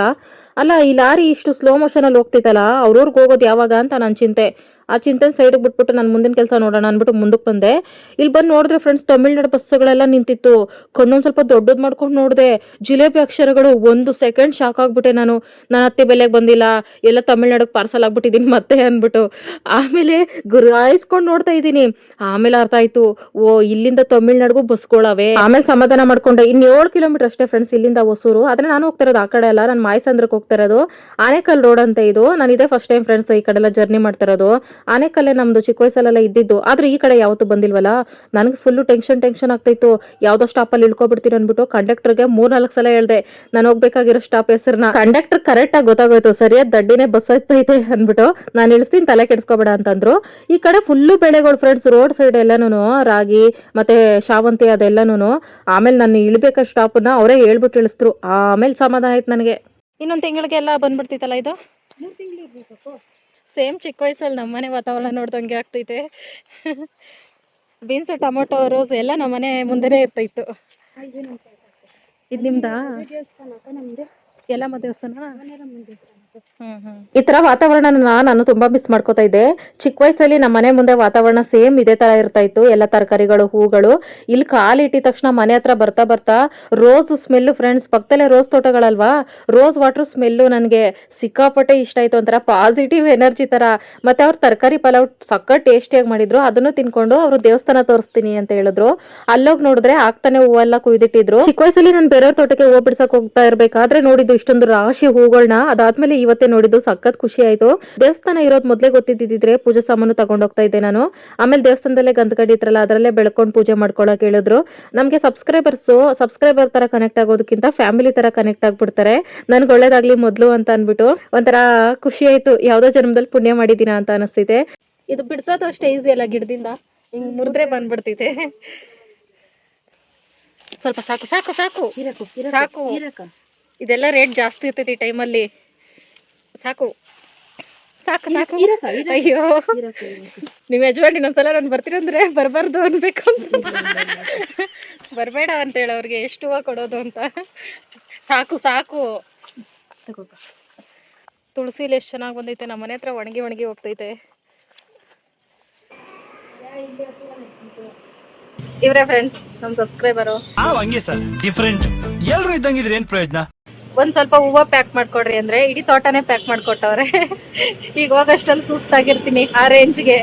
ಅಲ್ಲ, ಈ ಲಾರಿ ಇಷ್ಟು ಸ್ಲೋ ಮೋಷನ್ ಅಲ್ಲಿ ಹೋಗ್ತೈತಲ್ಲ, ಅವ್ರವ್ರಿಗೆ ಹೋಗೋದು ಯಾವಾಗ ಅಂತ ನನ್ನ ಚಿಂತೆ. ಆ ಚಿಂತೆ ಸೈಡ್ಗೆ ಬಿಟ್ಬಿಟ್ಟು ನಾನು ಮುಂದಿನ ಕೆಲಸ ನೋಡೋಣ ಅಂದ್ಬಿಟ್ಟು ಮುಂದಕ್ಕೆ ಬಂದೆ. ಇಲ್ಲಿ ಬಂದು ನೋಡಿದ್ರೆ ಫ್ರೆಂಡ್ಸ್, ತಮಿಳ್ನಾಡು ಬಸ್ಸುಗಳೆಲ್ಲ ನಿಂತಿತ್ತು. ಕಣ್ಣೊಂದು ಸ್ವಲ್ಪ ದೊಡ್ಡದು ಮಾಡ್ಕೊಂಡು ನೋಡಿದೆ, ಜಿಲೇಬಿ ಅಕ್ಷರಗಳು. 1 ಸೆಕೆಂಡ್ ಶಾಕ್ ಆಗ್ಬಿಟ್ಟೆ ನಾನು. ನನ್ನ ಅತ್ತೆ ಬೆಲೆಗೆ ಬಂದಿಲ್ಲ, ಎಲ್ಲ ತಮಿಳ್ನಾಡಿಗೆ ಪಾರ್ಸಲ್ ಆಗ್ಬಿಟ್ಟಿದ್ದೀನಿ ಮತ್ತೆ ಅಂದ್ಬಿಟ್ಟು. ಆಮೇಲೆ ಗುರಾಯಿಸ್ಕೊಂಡು ನೋಡ್ತಾ ಇದ್ದೀನಿ. ಆಮೇಲೆ ಅರ್ಥ ಆಯ್ತು, ಓ ಇಲ್ಲಿಂದ ತಮಿಳ್ನಾಡಿಗೂ ಬಸ್ಗಳವೆ. ಆಮೇಲೆ ಸಮಾಧಾನ ಮಾಡ್ಕೊಂಡೆ. 7 ಕಿಲೋಮೀಟರ್ ಅಷ್ಟೇ ಫ್ರೆಂಡ್ಸ್ ಇಲ್ಲಿಂದ ಹೊಸೂರು. ಆದ್ರೆ ನಾನು ಹೋಗ್ತಾ ಇರೋದು ಆ ಕಡೆ ಅಲ್ಲ, ನಾನು ಮಾಯಸಂದ್ರಕ್ಕೆ ಹೋಗ್ತಾ ಇರೋದು. ಆನೇಕಲ್ ರೋಡ್ ಅಂತ ಇದು. ನಾನು ಇದೇ ಫಸ್ಟ್ ಟೈಮ್ ಫ್ರೆಂಡ್ಸ್ ಈ ಕಡೆ ಎಲ್ಲ ಜರ್ನಿ ಮಾಡ್ತಾ ಇರೋದು. ಆನೇಕಲ್ಲೇ ನಮ್ದು ಚಿಕ್ಕ ವಯಸ್ಸಲ್ಲೆಲ್ಲ ಇದ್ದಿದ್ದು. ಆದ್ರೆ ಈ ಕಡೆ ಯಾವತ್ತೂ ಬಂದಿಲ್ವಲ್ಲ, ನನಗೆ ಫುಲ್ಲು ಟೆನ್ಷನ್ ಆಗ್ತಾಯಿತ್ತು. ಯಾವ್ದೋ ಸ್ಟಾಪಲ್ಲಿ ಇಳ್ಕೊಬಿಡ್ತೀನಿ ಅಂದ್ಬಿಟ್ಟು ಕಂಡಕ್ಟರ್ಗೆ 3-4 ಸಲ ಹೇಳ್ದೆ ನಾನು ಹೋಗ್ಬೇಕಾಗಿರೋ ಸ್ಟಾಪ್ ಹೆಸರನ್ನ. ಕಂಡಕ್ಟರ್ ಕರೆಕ್ಟ್ ಆಗಿ ಗೊತ್ತಾಗೋಯ್ತು, ಸರಿಯಾದ ದಡ್ಡಿನೇ ಬಸ್ ಐತೈತೆ ಅಂದ್ಬಿಟ್ಟು. ನಾನು ಇಳಿಸ್ತೀನಿ, ತಲೆ ಕೆಡಿಸ್ಕೋಬೇಡ ಅಂತಂದ್ರು. ಈ ಕಡೆ ಫುಲ್ಲು ಬೆಳೆಗಳು ಫ್ರೆಂಡ್ಸ್, ರೋಡ್ ಸೈಡ್ ಎಲ್ಲಾನು ರಾಗಿ ಮತ್ತೆ ಶಾವಂತಿ ಅದೆಲ್ಲನೂ. ಆಮೇಲೆ ನಾನು ಇಳ್ಬೇಕಾದ ಸ್ಟಾಪನ್ನ ಅವರೇ ಹೇಳ್ಬಿಟ್ಟು ಇಳಿಸಿದ್ರು. ಆಮೇಲೆ ಸಮಾಧಾನ ಆಯ್ತು ನನಗೆ. ಇನ್ನೊಂದು ತಿಂಗಳಿಗೆ ಎಲ್ಲ ಬಂದ್ಬಿಡ್ತೈತಲ್ಲ ಇದು. ಸೇಮ್ ಚಿಕ್ಕ ವಯಸ್ಸಲ್ಲಿ ನಮ್ಮನೆ ವಾತಾವರಣ ನೋಡ್ದಂಗೆ ಆಗ್ತೈತೆ. ಬೀನ್ಸ್, ಟೊಮೊಟೊ, ರೋಸ್ ಎಲ್ಲ ನಮ್ಮನೆ ಮುಂದೆನೇ ಇರ್ತಾಯಿತ್ತು. ಇದು ನಿಮ್ದಾ? ಎಲ್ಲಮ್ಮ ದೇವಸ್ಥಾನ. ಈ ತರ ವಾತಾವರಣನ ನಾನು ತುಂಬಾ ಮಿಸ್ ಮಾಡ್ಕೋತಾ ಇದ್ದೆ. ಚಿಕ್ಕ ವಯಸ್ಸಲ್ಲಿ ನಮ್ಮ ಮನೆ ಮುಂದೆ ವಾತಾವರಣ ಸೇಮ್ ಇದೇ ತರ ಇರ್ತಾ ಇತ್ತು. ಎಲ್ಲ ತರಕಾರಿಗಳು, ಹೂಗಳು. ಇಲ್ಲಿ ಕಾಲಿಟ್ಟಿದ ತಕ್ಷಣ ಮನೆ ಹತ್ರ ಬರ್ತಾ ರೋಸ್ ಸ್ಮೆಲ್ ಫ್ರೆಂಡ್ಸ್. ಪಕ್ಕದಲ್ಲೇ ರೋಸ್ ತೋಟಗಳಲ್ವಾ, ರೋಸ್ ವಾಟರ್ ಸ್ಮೆಲ್ಲು ನನಗೆ ಸಿಕ್ಕಾಪಟ್ಟೆ ಇಷ್ಟ ಆಯ್ತು. ಒಂಥರ ಪಾಸಿಟಿವ್ ಎನರ್ಜಿ ತರ. ಮತ್ತೆ ಅವ್ರು ತರಕಾರಿ ಪಲಾವ್ ಸಕ್ಕ ಟೇಸ್ಟಿಯಾಗಿ ಮಾಡಿದ್ರು. ಅದನ್ನು ತಿನ್ಕೊಂಡು ಅವರು ದೇವಸ್ಥಾನ ತೋರಿಸ್ತೀನಿ ಅಂತ ಹೇಳಿದ್ರು. ಅಲ್ಲೋಗಿ ನೋಡಿದ್ರೆ ಆಗ್ತಾನೆ ಹೂವೆಲ್ಲ ಕುಯ್ದಿಟ್ಟಿದ್ರು. ಚಿಕ್ಕ ವಯಸ್ಸಲ್ಲಿ ನಾನು ಬೇರೆಯವ್ರ ತೋಟಕ್ಕೆ ಹೂ ಬಿಡ್ಸಕ್ ಹೋಗ್ತಾ ಇರ್ಬೇಕಾದ್ರೆ ನೋಡಿದ್ದು ಇಷ್ಟೊಂದು ರಾಶಿ ಹೂಗಳನ್ನ. ಅದಾದ್ಮೇಲೆ ಇವತ್ತೇ ನೋಡಿದ್ದು, ಸಖತ್ ಖುಷಿ ಆಯ್ತು. ದೇವಸ್ಥಾನ ಇರೋದು ಮೊದಲೇ ಗೊತ್ತಿದ್ದಿದ್ರೆ ಪೂಜೆ ಸಾಮಾನು ತಗೊಂಡ್ ಹೋಗ್ತಾ ಇದ್ದೆ ನಾನು. ಆಮೇಲೆ ದೇವಸ್ಥಾನದಲ್ಲೇ ಗಂಧಕಡ್ಡಿ ಇತ್ರಲ್ಲ, ಅದರಲ್ಲೇ ಬೆಳ್ಕೊಂಡು ಪೂಜೆ ಮಾಡ್ಕೊಳಕ್ ಹೇಳಿದ್ರು. ನಮ್ಗೆ ಸಬ್ಸ್ಕ್ರೈಬರ್ ತರ ಕನೆಕ್ಟ್ ಆಗೋದಕ್ಕಿಂತ ಫ್ಯಾಮಿಲಿ ತರ ಕನೆಕ್ಟ್ ಆಗ್ಬಿಡ್ತಾರೆ. ನನ್ಗೆ ಒಳ್ಳೇದಾಗ್ಲಿ ಮೊದ್ಲು ಅಂತ ಅನ್ಬಿಟ್ಟು ಒಂಥರ ಖುಷಿ ಆಯ್ತು. ಯಾವ್ದೋ ಜನ್ಮದಲ್ಲಿ ಪುಣ್ಯ ಮಾಡಿದೀನ ಅಂತ ಅನಿಸ್ತೈತೆ. ಇದು ಬಿಡ್ಸೋದು ಅಷ್ಟೇ ಈಸಿ ಅಲ್ಲ, ಗಿಡದಿಂದ ಹಿಂಗ್ ಮುರಿದ್ರೆ ಬಂದ್ಬಿಡ್ತೈತೆ. ಸ್ವಲ್ಪ ಸಾಕು. ಇದೆಲ್ಲ ರೇಟ್ ಜಾಸ್ತಿ ಇರ್ತೈತಿ ಈ ಟೈಮಲ್ಲಿ. ಸಾಕು. ಅಯ್ಯೋ, ನೀವು ಯಜಮಾನ್ ಇನ್ನೊಂದ್ಸಲ ನಾನು ಬರ್ತೀನಿ ಅಂದ್ರೆ ಬರಬಾರ್ದು ಅನ್ಬೇಕು ಅಂತ. ಬರಬೇಡ ಅಂತ ಹೇಳಿ ಅವ್ರಿಗೆ ಎಷ್ಟು ಹೂವು ಕೊಡೋದು ಅಂತ. ಸಾಕು. ತುಳಸಿಲಿ ಎಷ್ಟು ಚೆನ್ನಾಗಿ ಬಂದೈತೆ. ನಮ್ಮ ಮನೆ ಹತ್ರ ಒಣಗಿ ಹೋಗ್ತೈತೆ. ಇವ್ರೇ ಫ್ರೆಂಡ್ಸ್ ನಮ್ಮ ಸಬ್ಸ್ಕ್ರೈಬರು. ಹಂಗೆ ಸರ್, ಡಿಫ್ರೆಂಟ್. ಎಲ್ರು ಇದ್ದಂಗಿದ್ರೆ ಏನ್ ಪ್ರಯೋಜನ? ಒಂದ್ ಸ್ವಲ್ಪ ಹೂವು ಪ್ಯಾಕ್ ಮಾಡ್ಕೊಡ್ರಿ ಅಂದ್ರೆ ಇಡೀ ತೋಟನೇ ಪ್ಯಾಕ್ ಮಾಡ್ಕೊಟ್ಟವ್ರೆ. ಈಗ ಹೋಗಷ್ಟಲ್ಲಿ ಸುಸ್ತಾಗಿರ್ತೀನಿ ಆ ರೇಂಜ್ಗೆ.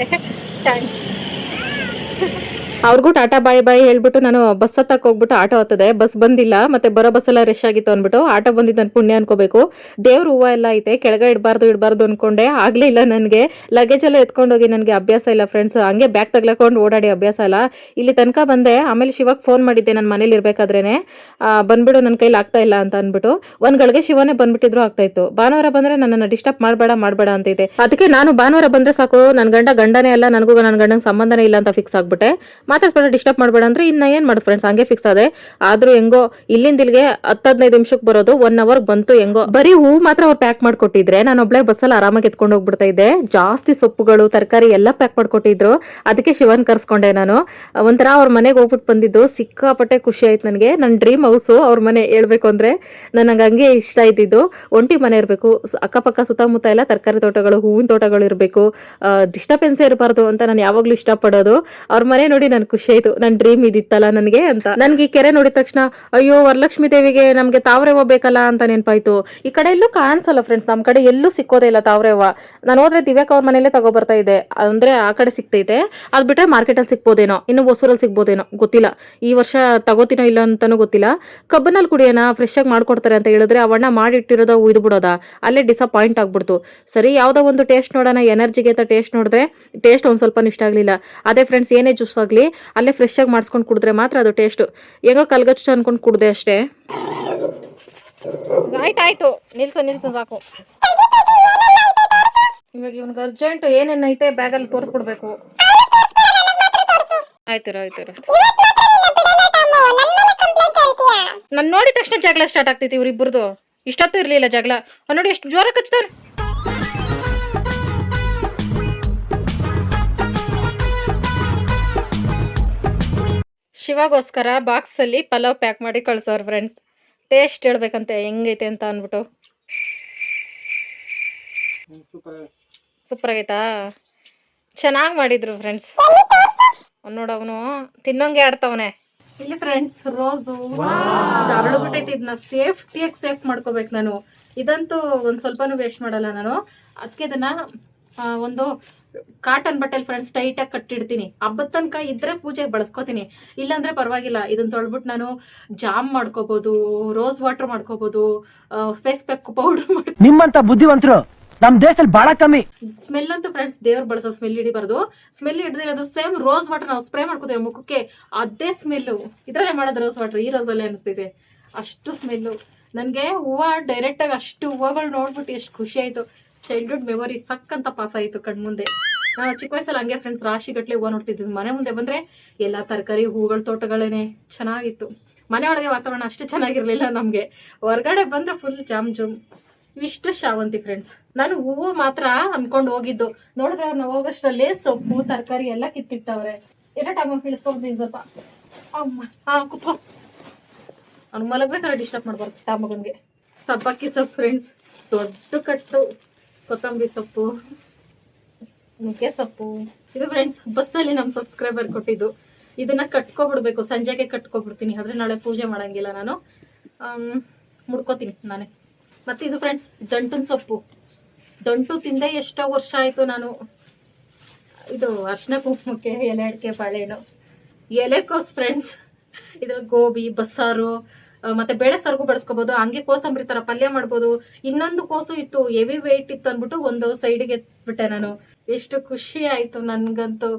ಅವ್ರಿಗೂ ಟಾಟಾ ಬಾಯ್ ಹೇಳ್ಬಿಟ್ಟು ನಾನು ಬಸ್ ಹತ್ತಕ್ಕೆ ಹೋಗ್ಬಿಟ್ಟು ಆಟೋ ಹತ್ತದೆ. ಬಸ್ ಬಂದಿಲ್ಲ, ಮತ್ತೆ ಬರೋ ಬಸ್ ಎಲ್ಲ ರಶ್ ಆಗಿತ್ತು ಅಂದ್ಬಿಟ್ಟು ಆಟೋ ಬಂದಿದ್ದು ನಾನು ಪುಣ್ಯ ಅನ್ಕೋಬೇಕು. ದೇವ್ರ ಹೂವು ಎಲ್ಲ ಐತೆ, ಕೆಳಗೆ ಇಡಬಾರ್ದು ಅನ್ಕೊಂಡೆ. ಆಗ್ಲೇ ಇಲ್ಲ ನನಗೆ. ಲಗೇಜ್ ಎಲ್ಲ ಎತ್ಕೊಂಡೋಗಿ ನನಗೆ ಅಭ್ಯಾಸ ಇಲ್ಲ ಫ್ರೆಂಡ್ಸ್. ಹಂಗೆ ಬ್ಯಾಗ್ ತಗ್ಲಾಕೊಂಡು ಓಡಾಡಿ ಅಭ್ಯಾಸ ಇಲ್ಲ. ಇಲ್ಲಿ ತನಕ ಬಂದೆ. ಆಮೇಲೆ ಶಿವಾಗ ಫೋನ್ ಮಾಡಿದ್ದೆ ನಾನು ಮನೇಲಿ ಇರ್ಬೇಕಾದ್ರೇನೆ, ಬಂದ್ಬಿಡು ನನ್ನ ಕೈಲಿ ಆಗ್ತಾ ಇಲ್ಲ ಅಂತ ಅಂದ್ಬಿಟ್ಟು. ಒಂದ್ ಗಳಿಗೆ ಶಿವನೇ ಬಂದ್ಬಿಟ್ಟಿದ್ರು ಆಗ್ತಾ ಇತ್ತು. ಭಾನುವಾರ ಬಂದ್ರೆ ನನ್ನನ್ನು ಡಿಸ್ಟರ್ಬ್ ಮಾಡಬೇಡ ಅಂತೈತೆ. ಅದಕ್ಕೆ ನಾನು ಭಾನುವಾರ ಬಂದ್ರೆ ಸಾಕು, ನನ್ನ ಗಂಡನೇ ಅಲ್ಲ, ನನಗೂ ನನ್ನ ಗಂಡಂಗೆ ಸಂಬಂಧನೇ ಇಲ್ಲ ಅಂತ ಫಿಕ್ಸ್ ಆಗ್ಬಿಟ್ಟೆ. ಮಾತಾಡ್ಸ್ಬೇಡ, ಡಿಸ್ಟರ್ಬ್ ಮಾಡಬೇಡ ಅಂದ್ರೆ ಇನ್ನ ಏನ್ ಮಾಡೋದು ಫ್ರೆಂಡ್ಸ್, ಹಂಗೆ ಫಿಕ್ಸ್ ಆದೆ. ಆದ್ರೂ ಹೆಂಗೋ ಇಲ್ಲಿಂದ ಇಲ್ಲಿಗೆ 10-15 ನಿಮಿಷಕ್ಕೆ ಬರೋದು, 1 ಅವರ್ ಬಂತು ಹೆಂಗೋ. ಬರೀ ಹೂ ಮಾತ್ರ ಅವ್ರು ಪ್ಯಾಕ್ ಮಾಡ್ಕೊಟ್ಟಿದ್ರೆ ನಾನು ಒಬ್ಳೆ ಬಸ್ಸಲ್ಲಿ ಆರಾಮಾಗಿ ಎತ್ಕೊಂಡು ಹೋಗ್ಬಿಡ್ತಾ ಇದ್ದೆ. ಜಾಸ್ತಿ ಸೊಪ್ಪುಗಳು, ತರಕಾರಿ ಎಲ್ಲ ಪ್ಯಾಕ್ ಮಾಡ್ಕೊಟ್ಟಿದ್ರು. ಅದಕ್ಕೆ ಶಿವನ್ ಕರ್ಸ್ಕೊಂಡೆ ನಾನು. ಒಂಥರ ಅವ್ರ ಮನೆಗೆ ಹೋಗ್ಬಿಟ್ಟು ಬಂದಿದ್ದು ಸಿಕ್ಕಾಪಟ್ಟೆ ಖುಷಿ ಆಯ್ತು ನನಗೆ. ನನ್ನ ಡ್ರೀಮ್ ಹೌಸು ಅವ್ರ ಮನೆ ಹೇಳ್ಬೇಕು ಅಂದ್ರೆ. ನನಗೆ ಹಂಗೆ ಇಷ್ಟ ಇದ್ದಿದ್ದು. ಒಂಟಿ ಮನೆ ಇರಬೇಕು, ಅಕ್ಕಪಕ್ಕ ಸುತ್ತಮುತ್ತ ಎಲ್ಲ ತರಕಾರಿ ತೋಟಗಳು, ಹೂವಿನ ತೋಟಗಳು ಇರಬೇಕು, ಡಿಸ್ಟರ್ಬೆನ್ಸೇ ಇರಬಾರ್ದು ಅಂತ ನಾನು ಯಾವಾಗ್ಲೂ ಇಷ್ಟಪಡೋದು. ಅವ್ರ ಮನೆ ನೋಡಿ ನನ್ಗೆ ಖುಷಿ ಆಯ್ತು. ನನ್ನ ಡ್ರೀಮ್ ಇದಿತ್ತಲ್ಲ ನನಗೆ ಅಂತ. ನನ್ಗೆ ಈ ಕೆರೆ ನೋಡಿದ ತಕ್ಷಣ ಅಯ್ಯೋ ವರಲಕ್ಷ್ಮಿ ದೇವಿಗೆ ನಮ್ಗೆ ತಾವ್ರೆ ಹೂವು ಬೇಕಲ್ಲ ಅಂತ ನೆನಪಾಯ್ತು. ಈ ಕಡೆ ಎಲ್ಲೂ ಕಾಣಿಸಲ್ಲ ಫ್ರೆಂಡ್ಸ್, ನಮ್ಮ ಕಡೆ ಎಲ್ಲೂ ಸಿಕ್ಕೋದೇ ಇಲ್ಲ ತಾವ್ರೆ ಹೂವು. ನಾನು ಹೋದ್ರೆ ದಿವ್ಯಾಕ್ ಅವ್ರ ಮನೇಲೆ ತಗೋಬರ್ತಾ ಇದ್ದೆ, ಅಂದ್ರೆ ಆ ಕಡೆ ಸಿಗ್ತೈತೆ. ಅದು ಬಿಟ್ರೆ ಮಾರ್ಕೆಟಲ್ಲಿ ಸಿಗ್ಬೋದೇನೋ, ಇನ್ನು ಹೊಸೂರಲ್ಲಿ ಸಿಗ್ಬೋದೇನೋ ಗೊತ್ತಿಲ್ಲ. ಈ ವರ್ಷ ತಗೋತೀನೋ ಇಲ್ಲ ಅಂತಾನೂ ಗೊತ್ತಿಲ್ಲ. ಕಬ್ಬನಲ್ಲಿ ಕುಡಿಯೋಣ, ಫ್ರೆಶ್ ಆಗಿ ಮಾಡ್ಕೊಡ್ತಾರೆ ಅಂತ ಹೇಳಿದ್ರೆ ಅವಣ್ಣ ಮಾಡಿಟ್ಟಿರೋದ ಉಯ್ದು ಬಿಡೋದ, ಅಲ್ಲೇ ಡಿಸಪಾಯಿಂಟ್ ಆಗ್ಬಿಡ್ತು. ಸರಿ ಯಾವುದೋ ಒಂದು ಟೇಸ್ಟ್ ನೋಡೋಣ ಎನರ್ಜಿಗೆ ಅಂತ ಟೇಸ್ಟ್ ನೋಡಿದ್ರೆ ಟೇಸ್ಟ್ ಒಂದು ಸ್ವಲ್ಪ ಇಷ್ಟ ಆಗಲಿಲ್ಲ. ಅದೇ ಫ್ರೆಂಡ್ಸ್ ಏನೇ ಜ್ಯೂಸ್ ಆಗಲಿ ಅಲ್ಲೇ ಫ್ರೆಶ್ ಆಗಿ ಮಾಡಿಸ್ಕೊಂಡು ಕುಡಿದ್ರೆ ಮಾತ್ರ ಅದು ಟೇಸ್ಟು. ಹೆಂಗೋ ಕಲ್ಗಚ್ಚು ಅನ್ಕೊಂಡು ಕುಡ್ದೆ ಅಷ್ಟೇ. ಆಯ್ತಾಯ್ತು, ನಿಲ್ಸು ಸಾಕು. ಇವಾಗ ಇವ್ನಿಗೆ ಅರ್ಜೆಂಟು ಏನೇನೈತೆ ಬ್ಯಾಗಲ್ಲಿ ತೋರಿಸ್ಕೊಡ್ಬೇಕು. ಆಯ್ತು. ನಾನು ನೋಡಿದ ತಕ್ಷಣ ಜಗಳ ಸ್ಟಾರ್ಟ್ ಆಗ್ತೈತಿ ಇವ್ರಿಬ್ಬರದು. ಇಷ್ಟೊತ್ತು ಇರ್ಲಿಲ್ಲ ಜಗಳ. ಅವ್ನು ನೋಡಿ ಎಷ್ಟು ಜೋರ ಕಚ್ತಾನ. ಶಿವಗೋಸ್ಕರ ಬಾಕ್ಸಲ್ಲಿ ಪಲಾವ್ ಪ್ಯಾಕ್ ಮಾಡಿ ಕಳ್ಸೋರು ಫ್ರೆಂಡ್ಸ್. ಟೇಸ್ಟ್ ಹೇಳ್ಬೇಕಂತೆ ಹೆಂಗೈತೆ ಅಂತ ಅಂದ್ಬಿಟ್ಟು. ಸೂಪರ್ ಆಗೈತಾ? ಚೆನ್ನಾಗಿ ಮಾಡಿದ್ರು ಫ್ರೆಂಡ್ಸ್. ನೋಡ ಅವನು ತಿನ್ನೋಂಗೆ ಆಡ್ತಾವನೆ. ಇಲ್ಲಿ ಫ್ರೆಂಡ್ಸ್ ರೋಸು ಅರಳ್ಬಿಟ್ಟೈತಿ. ಇದನ್ನ ಸೇಫ್ಟಿಯಾಗಿ ಸೇಫ್ ಮಾಡ್ಕೋಬೇಕು ನಾನು. ಇದಂತೂ ಒಂದು ಸ್ವಲ್ಪನೂ ವೇಸ್ಟ್ ಮಾಡಲ್ಲ ನಾನು. ಅದಕ್ಕೆ ಇದನ್ನ ಒಂದು ಕಾಟನ್ ಬಟ್ಟೆಲಿ ಫ್ರೆಂಡ್ಸ್ ಟೈಟಾಗಿ ಕಟ್ಟಿಡ್ತೀನಿ. ಹಬ್ಬದ ತನಕ ಇದ್ರೆ ಪೂಜೆಗೆ ಬಳಸ್ಕೋತೀನಿ, ಇಲ್ಲಾಂದ್ರೆ ಪರವಾಗಿಲ್ಲ. ಇದನ್ನ ತೊಳ್ಬಿಟ್ಟು ನಾನು ಜಾಮ್ ಮಾಡ್ಕೋಬೋದು, ರೋಸ್ ವಾಟರ್ ಮಾಡ್ಕೋಬೋದು, ಫೇಸ್ ಪ್ಯಾಕ್ ಪೌಡರ್ ಮಾಡ್ಕೊ. ನಿಮ್ಮಂತ ಬುದ್ಧಿವಂತರು ನಮ್ ದೇಶದಲ್ಲಿ ಬಹಳ ಕಮ್ಮಿ. ಸ್ಮೆಲ್ ಅಂತೂ ಫ್ರೆಂಡ್ಸ್ ದೇವ್ರು ಬಳಸೋ ಸ್ಮೆಲ್ ಹಿಡಿಬಾರ್ದು. ಸ್ಮೆಲ್ ಹಿಡಿದಿರೋದು ಸೇಮ್ ರೋಸ್ ವಾಟರ್ ನಾವು ಸ್ಪ್ರೇ ಮಾಡ್ಕೋತೀವಿ ಮುಖಕ್ಕೆ, ಅದೇ ಸ್ಮೆಲ್ಲು ಇದರಲ್ಲೇ ಮಾಡೋದು ರೋಸ್ ವಾಟರ್. ಈ ರೋಸಲ್ಲೇ ಅನಿಸ್ತೈತೆ ಅಷ್ಟು ಸ್ಮೆಲ್ಲು. ನನಗೆ ಹೂವು ಡೈರೆಕ್ಟಾಗಿ ಅಷ್ಟು ಹೂವುಗಳು ನೋಡ್ಬಿಟ್ಟು ಎಷ್ಟು ಖುಷಿ ಆಯಿತು. ಚೈಲ್ಡ್ಹುಡ್ ಮೆಮೊರಿ ಸಕ್ಕಂತ ಪಾಸ್ ಆಯಿತು ಕಣ್ಮುಂದೆ. ನಾವು ಚಿಕ್ಕ ವಯಸ್ಸಲ್ಲಿ ಹಂಗೆ ಫ್ರೆಂಡ್ಸ್ ರಾಶಿಗಟ್ಟಲೆ ಹೂವು ನೋಡ್ತಿದ್ವಿ. ಮನೆ ಮುಂದೆ ಬಂದರೆ ಎಲ್ಲ ತರಕಾರಿ ಹೂವುಗಳ ತೋಟಗಳೇನೆ ಚೆನ್ನಾಗಿತ್ತು. ಮನೆ ಒಳಗೆ ವಾತಾವರಣ ಅಷ್ಟು ಚೆನ್ನಾಗಿರಲಿಲ್ಲ ನಮಗೆ. ಹೊರಗಡೆ ಬಂದರೆ ಫುಲ್ ಜಾಮ್ ಜುಮ್. ಇವಿಷ್ಟು ಶಾವಂತಿ ಫ್ರೆಂಡ್ಸ್. ನಾನು ಹೂವು ಮಾತ್ರ ಅನ್ಕೊಂಡು ಹೋಗಿದ್ದು, ನೋಡಿದ್ರೆ ಅವ್ರನ್ನ ಹೋಗೋಷ್ಟರಲ್ಲಿ ಸೊಪ್ಪು ತರಕಾರಿ ಎಲ್ಲ ಕಿತ್ತಿಟ್ಟವ್ರೆ. ಎಲ್ಲ ಟೈಮ್ ಇಳಿಸ್ಕೊಂಡ್ಬಿಡ್ತೀನಿ ಸ್ವಲ್ಪ. ಅಮ್ಮ ಕುತ್ಕೋ. ಅವ್ನು ಮಲಗ್ಬೇಕಾದ್ರೆ ಡಿಸ್ಟರ್ಬ್ ಮಾಡ್ಬಾರ್ದು ಟಾಮಗನ್ಗೆ. ಸಬ್ಬಕ್ಕಿ ಸೊಪ್ಪು ಫ್ರೆಂಡ್ಸ್, ದೊಡ್ಡ ಕಟ್ಟು ಕೊತ್ತಂಬರಿ ಸೊಪ್ಪು, ನುಗ್ಗೆ ಸೊಪ್ಪು. ಇದು ಫ್ರೆಂಡ್ಸ್ ಬಸ್ಸಲ್ಲಿ ನಮ್ಮ ಸಬ್ಸ್ಕ್ರೈಬರ್ ಕೊಟ್ಟಿದ್ದು. ಇದನ್ನ ಕಟ್ಕೊಬಿಡ್ಬೇಕು, ಸಂಜೆಗೆ ಕಟ್ಕೊಬಿಡ್ತೀನಿ. ಆದರೆ ನಾಳೆ ಪೂಜೆ ಮಾಡಂಗಿಲ್ಲ ನಾನು, ಮುಡ್ಕೋತೀನಿ ನಾನೇ. ಮತ್ತು ಇದು ಫ್ರೆಂಡ್ಸ್ ದಂಟಿನ ಸೊಪ್ಪು. ದಂಟು ತಿಂದೆ ಎಷ್ಟೋ ವರ್ಷ ಆಯಿತು ನಾನು. ಇದು ಅರ್ಶಿನ ಕುಂಕುಮಕ್ಕೆ ಎಲೆ ಅಡಿಕೆ ಬಾಳೆಹಣ್ಣು, ಎಲೆಕೋಸು ಫ್ರೆಂಡ್ಸ್. ಇದ್ರಲ್ಲಿ ಗೋಬಿ ಬಸ್ಸಾರು ಮತ್ತು ಬೇಳೆ ಸಾರಿಗೂ ಬಳಸ್ಕೋಬೋದು. ಹಂಗೆ ಕೋಸಂಬರಿ ಥರ ಪಲ್ಯ ಮಾಡ್ಬೋದು. ಇನ್ನೊಂದು ಕೋಸು ಇತ್ತು, ಹೆವಿ ವೆಯ್ಟ್ ಇತ್ತು ಅಂದ್ಬಿಟ್ಟು ಒಂದು ಸೈಡಿಗೆ ಎತ್ಬಿಟ್ಟೆ ನಾನು. ಎಷ್ಟು ಖುಷಿ ಆಯಿತು ನನಗಂತೂ.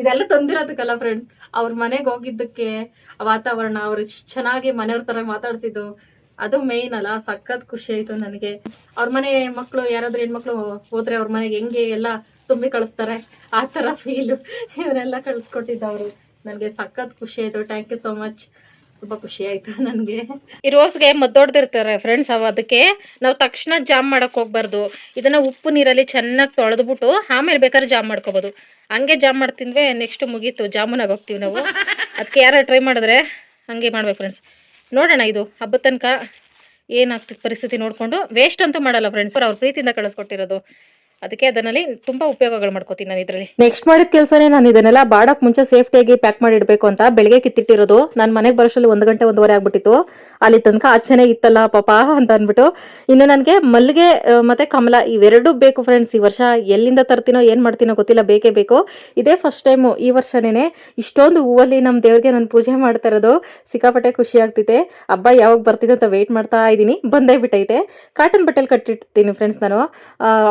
ಇದೆಲ್ಲ ತಂದಿರೋದಕ್ಕಲ್ಲ ಫ್ರೆಂಡ್ಸ್, ಅವ್ರ ಮನೆಗೆ ಹೋಗಿದ್ದಕ್ಕೆ ವಾತಾವರಣ, ಅವ್ರು ಚೆನ್ನಾಗಿ ಮನೆಯವ್ರ ಥರ ಮಾತಾಡ್ಸಿದ್ದು, ಅದು ಮೇಯ್ನ್ ಅಲ್ಲ. ಸಖತ್ ಖುಷಿ ಆಯಿತು ನನಗೆ. ಅವ್ರ ಮನೆ ಮಕ್ಕಳು ಯಾರಾದ್ರೂ ಹೆಣ್ಮಕ್ಳು ಹೋದ್ರೆ ಅವ್ರ ಮನೆಗೆ ಹೆಂಗೆ ಎಲ್ಲ ತುಂಬಿ ಕಳಿಸ್ತಾರೆ ಆ ಥರ ಫೀಲು ಇವರೆಲ್ಲ ಕಳಿಸ್ಕೊಟ್ಟಿದ್ದವರು. ನನಗೆ ಸಖತ್ ಖುಷಿ ಆಯಿತು. Thank you so much. ತುಂಬ ಖುಷಿ ಆಯಿತು ನನಗೆ. ಈ ರೋಸ್ಗೆ ಮದ್ದೊಡ್ದಿರ್ತಾರೆ ಫ್ರೆಂಡ್ಸ್. ಅದಕ್ಕೆ ನಾವು ತಕ್ಷಣ ಜಾಮ್ ಮಾಡೋಕ್ಕೆ ಹೋಗ್ಬಾರ್ದು. ಇದನ್ನು ಉಪ್ಪು ನೀರಲ್ಲಿ ಚೆನ್ನಾಗಿ ತೊಳೆದ್ಬಿಟ್ಟು ಆಮೇಲೆ ಬೇಕಾದ್ರೆ ಜಾಮ್ ಮಾಡ್ಕೋಬೋದು. ಹಂಗೆ ಜಾಮ್ ಮಾಡ್ತಿದ್ವಿ ನೆಕ್ಸ್ಟ್ ಮುಗೀತು, ಜಾಮೂನಾಗಿ ಹೋಗ್ತೀವಿ ನಾವು. ಅದಕ್ಕೆ ಯಾರು ಟ್ರೈ ಮಾಡಿದ್ರೆ ಹಂಗೆ ಮಾಡ್ಬೇಕು ಫ್ರೆಂಡ್ಸ್. ನೋಡೋಣ ಇದು ಹಬ್ಬದ ತನಕ ಏನಾಗ್ತದೆ ಪರಿಸ್ಥಿತಿ ನೋಡಿಕೊಂಡು. ವೇಸ್ಟ್ ಅಂತೂ ಮಾಡಲ್ಲ ಫ್ರೆಂಡ್ಸ್, ಅವ್ರ ಪ್ರೀತಿಯಿಂದ ಕಳಿಸ್ಕೊಟ್ಟಿರೋದು. ಅದಕ್ಕೆ ಅದನ್ನಲ್ಲಿ ತುಂಬ ಉಪಯೋಗಗಳು ಮಾಡ್ಕೋತೀನಿ ನಾನು ಇದರಲ್ಲಿ. ನೆಕ್ಸ್ಟ್ ಮಾಡಿದ ಕೆಲಸನೇ ನಾನು ಇದನ್ನೆಲ್ಲ ಬಾಡೋಕ್ಕೆ ಮುಂಚೆ ಸೇಫ್ಟಿಯಾಗಿ ಪ್ಯಾಕ್ ಮಾಡಿ ಇಡಬೇಕು ಅಂತ ಬೆಳಗ್ಗೆ ಕಿತ್ತಿಟ್ಟಿರೋದು. ನಾನು ಮನೆಗೆ ಬರೋಷ್ಟರಲ್ಲಿ 1 ಗಂಟೆ 1:15 ಆಗ್ಬಿಟ್ಟಿತ್ತು. ಅಲ್ಲಿ ತನಕ ಆಚೆನೇ ಇತ್ತಲ್ಲ ಪಾಪ ಅಂತ ಅಂದ್ಬಿಟ್ಟು. ಇನ್ನು ನನಗೆ ಮಲ್ಲಿಗೆ ಮತ್ತು ಕಮಲ ಇವೆರಡೂ ಬೇಕು ಫ್ರೆಂಡ್ಸ್. ಈ ವರ್ಷ ಎಲ್ಲಿಂದ ತರ್ತೀನೋ ಏನು ಮಾಡ್ತೀನೋ ಗೊತ್ತಿಲ್ಲ, ಬೇಕೇ ಬೇಕು. ಇದೇ ಫಸ್ಟ್ ಟೈಮು ಈ ವರ್ಷನೇ ಇಷ್ಟೊಂದು ಹೂವಲ್ಲಿ ನಮ್ಮ ದೇವ್ರಿಗೆ ನಾನು ಪೂಜೆ ಮಾಡ್ತಾ ಇರೋದು. ಸಿಕ್ಕಾಪಟ್ಟೆ ಖುಷಿ ಆಗ್ತೈತೆ. ಹಬ್ಬ ಯಾವಾಗ ಬರ್ತಿದೆ ಅಂತ ವೆಯ್ಟ್ ಮಾಡ್ತಾ ಇದ್ದೀನಿ. ಬಂದೇ ಬಿಟ್ಟೈತೆ. ಕಾಟನ್ ಬಟ್ಟೆಲಿ ಕಟ್ಟಿರ್ತೀನಿ ಫ್ರೆಂಡ್ಸ್ ನಾನು.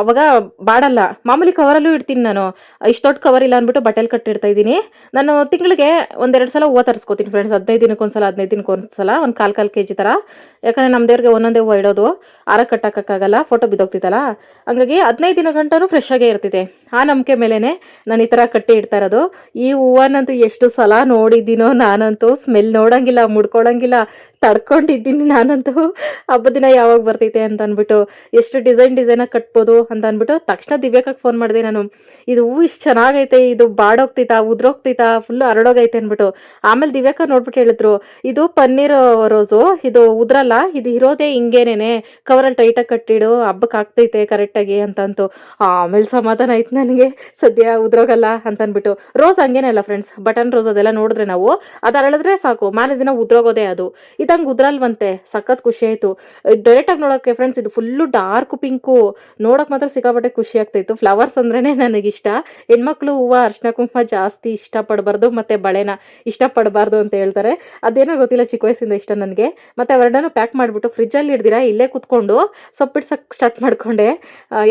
ಅವಾಗ ಬಾಡಲ್ಲ. ಮಾಮೂಲಿ ಕವರಲ್ಲೂ ಇಡ್ತೀನಿ ನಾನು. ಇಷ್ಟು ದೊಡ್ಡ ಕವರ್ ಇಲ್ಲ ಅಂದ್ಬಿಟ್ಟು ಬಟ್ಟೆಲಿ ಕಟ್ಟಿಡ್ತಾ ಇದ್ದೀನಿ. ನಾನು ತಿಂಗಳಿಗೆ 1-2 ಸಲ ಹೂವು ತರಿಸ್ಕೋತೀನಿ ಫ್ರೆಂಡ್ಸ್. 15 ದಿನಕ್ಕೊಂದ್ಸಲ 15 ದಿನಕ್ಕೊಂದ್ಸಲ ಒಂದು 1/4 kg ಥರ. ಯಾಕಂದರೆ ನಮ್ಮ ದೇವ್ರಿಗೆ ಒಂದೊಂದೇ ಹೂವು ಇಡೋದು, ಆರ ಕಟ್ಟೋಕ್ಕಾಗಲ್ಲ, ಫೋಟೋ ಬಿದ್ದೋಗ್ತಿತ್ತಲ್ಲ. ಹಂಗಾಗಿ 15 ದಿನ ಗಂಟನೂ ಫ್ರೆಶ್ ಆಗೇ ಇರ್ತಿದೆ. ಆ ನಂಬಿಕೆ ಮೇಲೇ ನಾನು ಈ ಥರ ಕಟ್ಟಿ ಇಡ್ತಾ ಇರೋದು. ಈ ಹೂವನ್ನಂತೂ ಎಷ್ಟು ಸಲ ನೋಡಿದ್ದೀನೋ ನಾನಂತೂ. ಸ್ಮೆಲ್ ನೋಡೋಂಗಿಲ್ಲ, ಮುಡ್ಕೊಳ್ಳೋಂಗಿಲ್ಲ, ತಡ್ಕೊಂಡಿದ್ದೀನಿ ನಾನಂತೂ. ಹಬ್ಬದ ದಿನ ಯಾವಾಗ ಬರ್ತೈತೆ ಅಂತ ಅಂದ್ಬಿಟ್ಟು, ಎಷ್ಟು ಡಿಸೈನಾಗಿ ಕಟ್ಬೋದು ಅಂತ ಅಂದ್ಬಿಟ್ಟು ತಕ್ಷಣ ದಿವ್ಯಕ್ಕೆ ಫೋನ್ ಮಾಡಿದೆ ನಾನು. ಇದು ಹೂವು ಇಷ್ಟು ಚೆನ್ನಾಗೈತೆ, ಇದು ಬಾಡೋಗ್ತೈತಾ, ಉದ್ರೋಗ್ತೈತಾ, ಫುಲ್ಲು ಹರಡೋಗೈತೆ ಅಂದ್ಬಿಟ್ಟು. ಆಮೇಲೆ ದಿವ್ಯಕ್ಕ ನೋಡ್ಬಿಟ್ಟು ಹೇಳಿದ್ರು, ಇದು ಪನ್ನೀರ್ ರೋಸು, ಇದು ಉದ್ರಲ್ಲ, ಇದು ಇರೋದೇ ಹಿಂಗೇನೇನೆ, ಕವರಲ್ಲಿ ಟೈಟಾಗಿ ಕಟ್ಟಿಡು, ಹಬ್ಬಕ್ಕೆ ಆಗ್ತೈತೆ ಕರೆಕ್ಟಾಗಿ ಅಂತಂತು. ಆಮೇಲೆ ಸಮಾಧಾನ ಆಯ್ತು ನನಗೆ. ಸದ್ಯ ಉದ್ರೋಗಲ್ಲ ಅಂತ ಅಂದ್ಬಿಟ್ಟು. ರೋಸ್ ಹಂಗೇನೆ ಅಲ್ಲ ಫ್ರೆಂಡ್ಸ್, ಬಟನ್ ರೋಸ್ ಅದೆಲ್ಲ ನೋಡಿದ್ರೆ ನಾವು ಅದು ಅರಳಿದ್ರೆ ಸಾಕು, ಮಾರನೇ ದಿನ ಉದ್ರೋಗೋದೇ ಅದು. ಇದಂಗೆ ಉದ್ರಲ್ವಂತೆ. ಸಖತ್ ಖುಷಿ ಆಯಿತು. ಡೈರೆಕ್ಟಾಗಿ ನೋಡೋಕ್ಕೆ ಫ್ರೆಂಡ್ಸ್ ಇದು ಫುಲ್ಲು ಡಾರ್ಕ್ ಪಿಂಕು. ನೋಡೋಕೆ ಮಾತ್ರ ಸಿಕ್ಕಾಪಟ್ಟೆ ಖುಷಿ ಆಗ್ತಾಯಿತ್ತು. ಫ್ಲವರ್ಸ್ ಅಂದ್ರೇ ನನಗಿಷ್ಟ. ಹೆಣ್ಮಕ್ಳು ಹೂವು ಅರ್ಶಿನ ಕುಂಕುಮ ಜಾಸ್ತಿ ಇಷ್ಟಪಡಬಾರ್ದು, ಮತ್ತು ಬಳೆನ ಇಷ್ಟಪಡಬಾರ್ದು ಅಂತ ಹೇಳ್ತಾರೆ. ಅದೇನೋ ಗೊತ್ತಿಲ್ಲ, ಚಿಕ್ಕ ವಯಸ್ಸಿಂದ ಇಷ್ಟ ನನಗೆ. ಮತ್ತು ಅವೆರಡನ್ನೂ ಪ್ಯಾಕ್ ಮಾಡಿಬಿಟ್ಟು ಫ್ರಿಜ್ಜಲ್ಲಿ ಹಿಡ್ದಿರಾ ಇಲ್ಲೇ ಕೂತ್ಕೊಂಡು ಸೊಪ್ಪು ಬಿಡ್ಸಕ್ಕೆ ಸ್ಟಾರ್ಟ್ ಮಾಡಿಕೊಂಡೆ.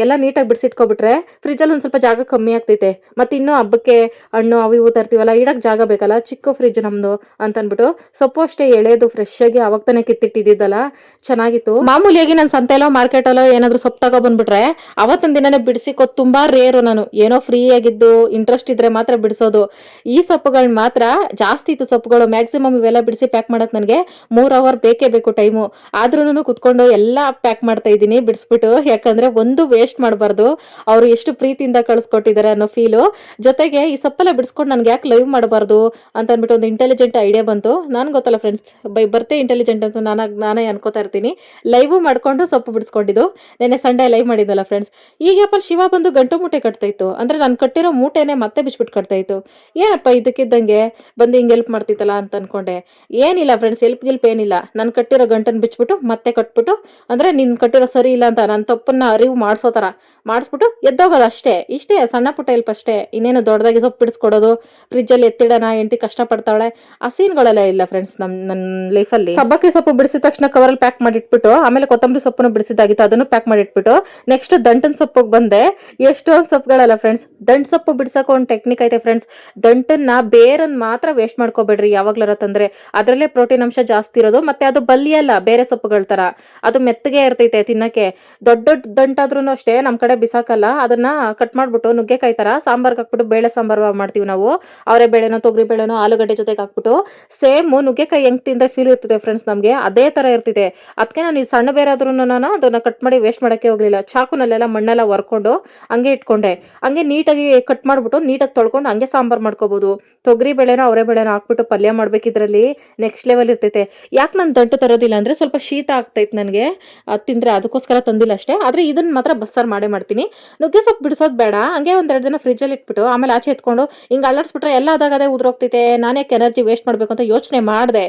ಎಲ್ಲ ನೀಟಾಗಿ ಬಿಡಿಸಿಟ್ಕೊಬಿಟ್ರೆ ಫ್ರಿಜ್ಜಲ್ಲಿ ಒಂದು ಸ್ವಲ್ಪ ಜಾಗ ಕಮ್ಮಿ ಆಗ್ತೈತೆ. ಮತ್ತು ಇನ್ನೂ ಹಬ್ಬಕ್ಕೆ ಹಣ್ಣು ಅವು ಇವು ತರ್ತೀವಲ್ಲ, ಇಡಕ್ಕೆ ಜಾಗ ಬೇಕಲ್ಲ, ಚಿಕ್ಕ ಫ್ರಿಜ್ ನಮ್ಮದು ಅಂತಂದ್ಬಿಟ್ಟು. ಸೊಪ್ಪು ಅಷ್ಟೇ ಎಳೆದು ಫ್ರೆಶ್ ಫ್ರೆಶ್ಶಾಗಿ ಅವಾಗ ತಾನೇ ಕಿತ್ತಿಟ್ಟಿದ್ದಲ್ಲ, ಚೆನ್ನಾಗಿತ್ತು. ಮಾಮೂಲಿಯಾಗಿ ನಾನು ಸಂತೆಲೋ ಮಾರ್ಕೆಟಲ್ಲೋ ಏನಾದರೂ ಸೊಪ್ಪು ತಗೊಬಂದ್ಬಿಟ್ರೆ ಅವತ್ತಿನ ದಿನನೇ ಬಿಡಿಸಿಕೋದು ತುಂಬ ರೇರು. ನಾನು ಏನೋ ಫ್ರೀ ಆಗಿದ್ದು ಇಂಟ್ರೆಸ್ಟ್ ಇದ್ರೆ ಮಾತ್ರ ಬಿಡಿಸೋದು. ಈ ಸೊಪ್ಪುಗಳು ಮಾತ್ರ ಜಾಸ್ತಿ ಇತ್ತು ಸೊಪ್ಪುಗಳು. ಮ್ಯಾಕ್ಸಿಮಮ್ ಇವೆಲ್ಲ ಬಿಡಿಸಿ ಪ್ಯಾಕ್ ಮಾಡೋಕೆ ನನಗೆ 3 ಅವರ್ ಬೇಕೇ ಬೇಕು ಟೈಮು. ಆದ್ರೂ ಕುತ್ಕೊಂಡು ಎಲ್ಲ ಪ್ಯಾಕ್ ಮಾಡ್ತಾ ಇದ್ದೀನಿ ಬಿಡಿಸ್ಬಿಟ್ಟು, ಯಾಕಂದ್ರೆ ಒಂದು ವೇಸ್ಟ್ ಮಾಡಬಾರ್ದು. ಅವರು ಎಷ್ಟು ಪ್ರೀತಿಯಿಂದ ಕಳಿಸ್ಕೊಟ್ಟಿದ್ದಾರೆ ಅನ್ನೋ ಫೀಲು. ಜೊತೆಗೆ ಈ ಸೊಪ್ಪೆಲ್ಲ ಬಿಡಿಸ್ಕೊಂಡು ನನಗೆ ಯಾಕೆ ಲೈವ್ ಮಾಡಬಾರ್ದು ಅಂತ ಅಂದ್ಬಿಟ್ಟು ಒಂದು ಇಂಟೆಲಿಜೆಂಟ್ ಐಡಿಯಾ ಬಂತು. ನಾನು ಗೊತ್ತಲ್ಲ ಫ್ರೆಂಡ್ಸ್, ಬರ್ತೆ ಇಂಟೆಲಿಜೆಂಟ್ ಅಂತ ನಾನೇ ಅನ್ಕೋತಾ ಇರ್ತೀನಿ. ಲೈವ್ ಮಾಡ್ಕೊಂಡು ಸೊಪ್ಪು ಬಿಡಿಸ್ಕೊಂಡಿದ್ದು. ನೆನ್ನೆ ಸಂಡೇ ಲೈವ್ ಮಾಡಿದ್ದಲ್ಲ ಫ್ರೆಂಡ್ಸ್. ಈಗಪ್ಪ ಶಿವ ಬಂದು ಗಂಟು ಮೂಟೆ ಕಟ್ತಾ ಇತ್ತು. ಅಂದ್ರೆ ನಾನು ಕಟ್ಟಿರೋ ಮೂಟೆನೆ ಮತ್ತೆ ಬಿಚ್ಬಿಟ್ಟು ಕಟ್ತಾ ಇತ್ತು. ಏನಪ್ಪ ಇದಕ್ಕಿದ್ದಂಗೆ ಬಂದು ಹಿಂಗೆ ಹೆಲ್ಪ್ ಮಾಡ್ತಿತ್ತಲ್ಲ ಅಂತ ಅನ್ಕೊಂಡೆ. ಏನಿಲ್ಲ ಫ್ರೆಂಡ್ಸ್, ಹೆಲ್ಪ್ ಏನಿಲ್ಲ. ನಾನು ಕಟ್ಟಿರೋ ಗಂಟನ್ನು ಬಿಚ್ಬಿಟ್ಟು ಮತ್ತೆ ಕಟ್ಬಿಟ್ಟು, ಅಂದ್ರೆ ನೀನು ಕಟ್ಟಿರೋ ಸರಿ ಇಲ್ಲ ಅಂತ ನನ್ನ ತಪ್ಪನ್ನ ಅರಿವು ಮಾಡಿಸೋ ಥರ ಮಾಡಿಸ್ಬಿಟ್ಟು ಎದ್ದೋಗೋದು ಅಷ್ಟೇ. ಇಷ್ಟೇ ಸಣ್ಣ ಪುಟ್ಟ ಹೆಲ್ಪ್ ಅಷ್ಟೇ. ಇನ್ನೇನು ದೊಡ್ಡದಾಗಿ ಸೊಪ್ಪು ಬಿಡಿಸ್ಕೊಡೋದು, ಫ್ರಿಜ್ಜಲ್ಲಿ ಎತ್ತಿಡೋಣ, ಹೆಂಡತಿ ಕಷ್ಟಪಡ್ತಾಳೆ, ಆ ಸೀನ್ಗಳೆಲ್ಲ ಇಲ್ಲ ಫ್ರೆಂಡ್ಸ್ ನನ್ನ ಲೈಫಲ್ಲಿ. ಸಬ್ಬಕ್ಕಿ ಸೊಪ್ಪು ಬಿಡಿಸಿದ ತಕ್ಷಣ ಕವರಲ್ಲಿ ಪ್ಯಾಕ್ ಮಾಡಿಟ್ಬಿಟ್ಟು, ಆಮೇಲೆ ಕೊತ್ತಂಬರಿ ಸೊಪ್ಪನ್ನು ಬಿಡಿಸಿದಾಗಿತ್ತು, ಅದನ್ನು ಪ್ಯಾಕ್ ಮಾಡಿಟ್ಬಿಟ್ಟು ನೆಕ್ಸ್ಟ್ ದಂಟನ್ ಸೊಪ್ಪಿಗೆ ಬಂದೆ. ಎಷ್ಟೊಂದು ಸೊಪ್ಪುಗಳಲ್ಲ ಫ್ರೆಂಡ್ಸ್. ದಂಟು ಸೊಪ್ಪು ಬಿಡ್ಸೋಕೆ ಒಂದು ಟೆಕ್ನಿಕ್ ಐತೆ ಫ್ರೆಂಡ್ಸ್. ದಂಟನ್ನ ಬೇರನ್ನ ಮಾತ್ರ ವೇಸ್ಟ್ ಮಾಡ್ಕೋಬೇಡ್ರಿ ಯಾವಾಗ್ಲಾರ ತಂದ್ರೆ. ಅದರಲ್ಲೇ ಪ್ರೋಟೀನ್ ಅಂಶ ಜಾಸ್ತಿ ಇರೋದು. ಮತ್ತೆ ಅದು ಬಲಿಯಲ್ಲ ಬೇರೆ ಸೊಪ್ಪುಗಳ ತರ, ಅದು ಮೆತ್ತಗೆ ಇರ್ತೈತೆ ತಿನ್ನಕ್ಕೆ. ದೊಡ್ಡ ದೊಡ್ಡ ದಂಟಾದ್ರೂ ಅಷ್ಟೇ ನಮ್ಮ ಕಡೆ ಬಿಸಾಕಲ್ಲ. ಅದನ್ನ ಕಟ್ ಮಾಡ್ಬಿಟ್ಟು ನುಗ್ಗೆಕಾಯಿ ತರ ಸಾಂಬಾರ್ಗೆ ಹಾಕ್ಬಿಟ್ಟು ಬೇಳೆ ಸಾಂಬಾರು ಮಾಡ್ತೀವಿ ನಾವು. ಅವರೇ ಬೇಳೆನೋ ತೊಗರಿ ಬೇಳೆನೋ ಆಲೂಗಡ್ಡೆ ಜೊತೆಗೆ ಹಾಕ್ಬಿಟ್ಟು ಸೇಮ್ ನುಗ್ಗೆಕಾಯಿ ಹೆಂಗ್ ತಿಂದ್ರೆ ಫೀಲ್ ಇರ್ತದೆ ಫ್ರೆಂಡ್ಸ್ ನಮಗೆ, ಅದೇ ತರ ಇರ್ತಿದೆ. ಅದಕ್ಕೆ ನಾನು ಈ ಸಣ್ಣ ಬೇರೆ ಆದ್ರೂ ನಾನು ಅದನ್ನ ಕಟ್ ಮಾಡಿ ವೇಸ್ಟ್ ಮಾಡಕ್ಕೆ ಹೋಗ್ಲಿಲ್ಲ. ಚಾಕುನಲ್ಲೆಲ್ಲ ಮಣ್ಣೆಲ್ಲ ವರ್ಕೊಂಡು ಹಂಗೆ ಇಟ್ಕೊಂಡೆ. ಹಂಗೆ ನೀಟಾಗಿ ಕಟ್ ಮಾಡ್ಬಿಟ್ಟು ನೀಟಾಗಿ ತೊಳ್ಕೊಂಡು ಹಂಗೆ ಸಾಂಬಾರು ಮಾಡ್ಕೋಬಹುದು. ತೊಗರಿ ಬೇಳೆನೋ ಅವರೇ ಬೇಳೆನೋ ಹಾಕ್ಬಿಟ್ಟು ಪಲ್ಯ ಮಾಡ್ಬೇಕಿದ್ರಲ್ಲಿ ನೆಕ್ಸ್ಟ್ ಲೆವೆಲ್ ಇರ್ತೈತೆ. ಯಾಕೆ ನಾನು ದಂಟು ತರೋದಿಲ್ಲ ಅಂದ್ರೆ ಸ್ವಲ್ಪ ಶೀತ ಆಗ್ತೈತೆ ನನಗೆ ಅದು ತಿಂದ್ರೆ, ಅದಕ್ಕೋಸ್ಕರ ತಂದಿಲ್ಲ ಅಷ್ಟೇ. ಆದ್ರೆ ಇದನ್ನ ಮಾತ್ರ ಬಸ್ಸಾರು ಮಾಡೇ ಮಾಡ್ತೀನಿ. ನುಗ್ಗೆ ಸೊಪ್ಪು ಬಿಡಿಸೋದು ಬೇಡ, ಹಂಗೆ ಒಂದೆರಡು ದಿನ ಫ್ರಿಜ್ಜಲ್ಲಿ ಇಟ್ಬಿಟ್ಟು ಆಮೇಲೆ ಆಚೆ ಎತ್ಕೊಂಡು ಹಿಂಗೆ ಅಲ್ಲಾಡ್ಸ್ಬಿಟ್ರೆ ಎಲ್ಲ ಆದಾಗ ಅದೇ ಉದ್ರೋಗ್ತೈತೆ. ನಾನೇ ಎನರ್ಜಿ ವೇಸ್ಟ್ ಮಾಡಬೇಕು ಅಂತ ಯೋಚನೆ ಮಾಡಿದೆ.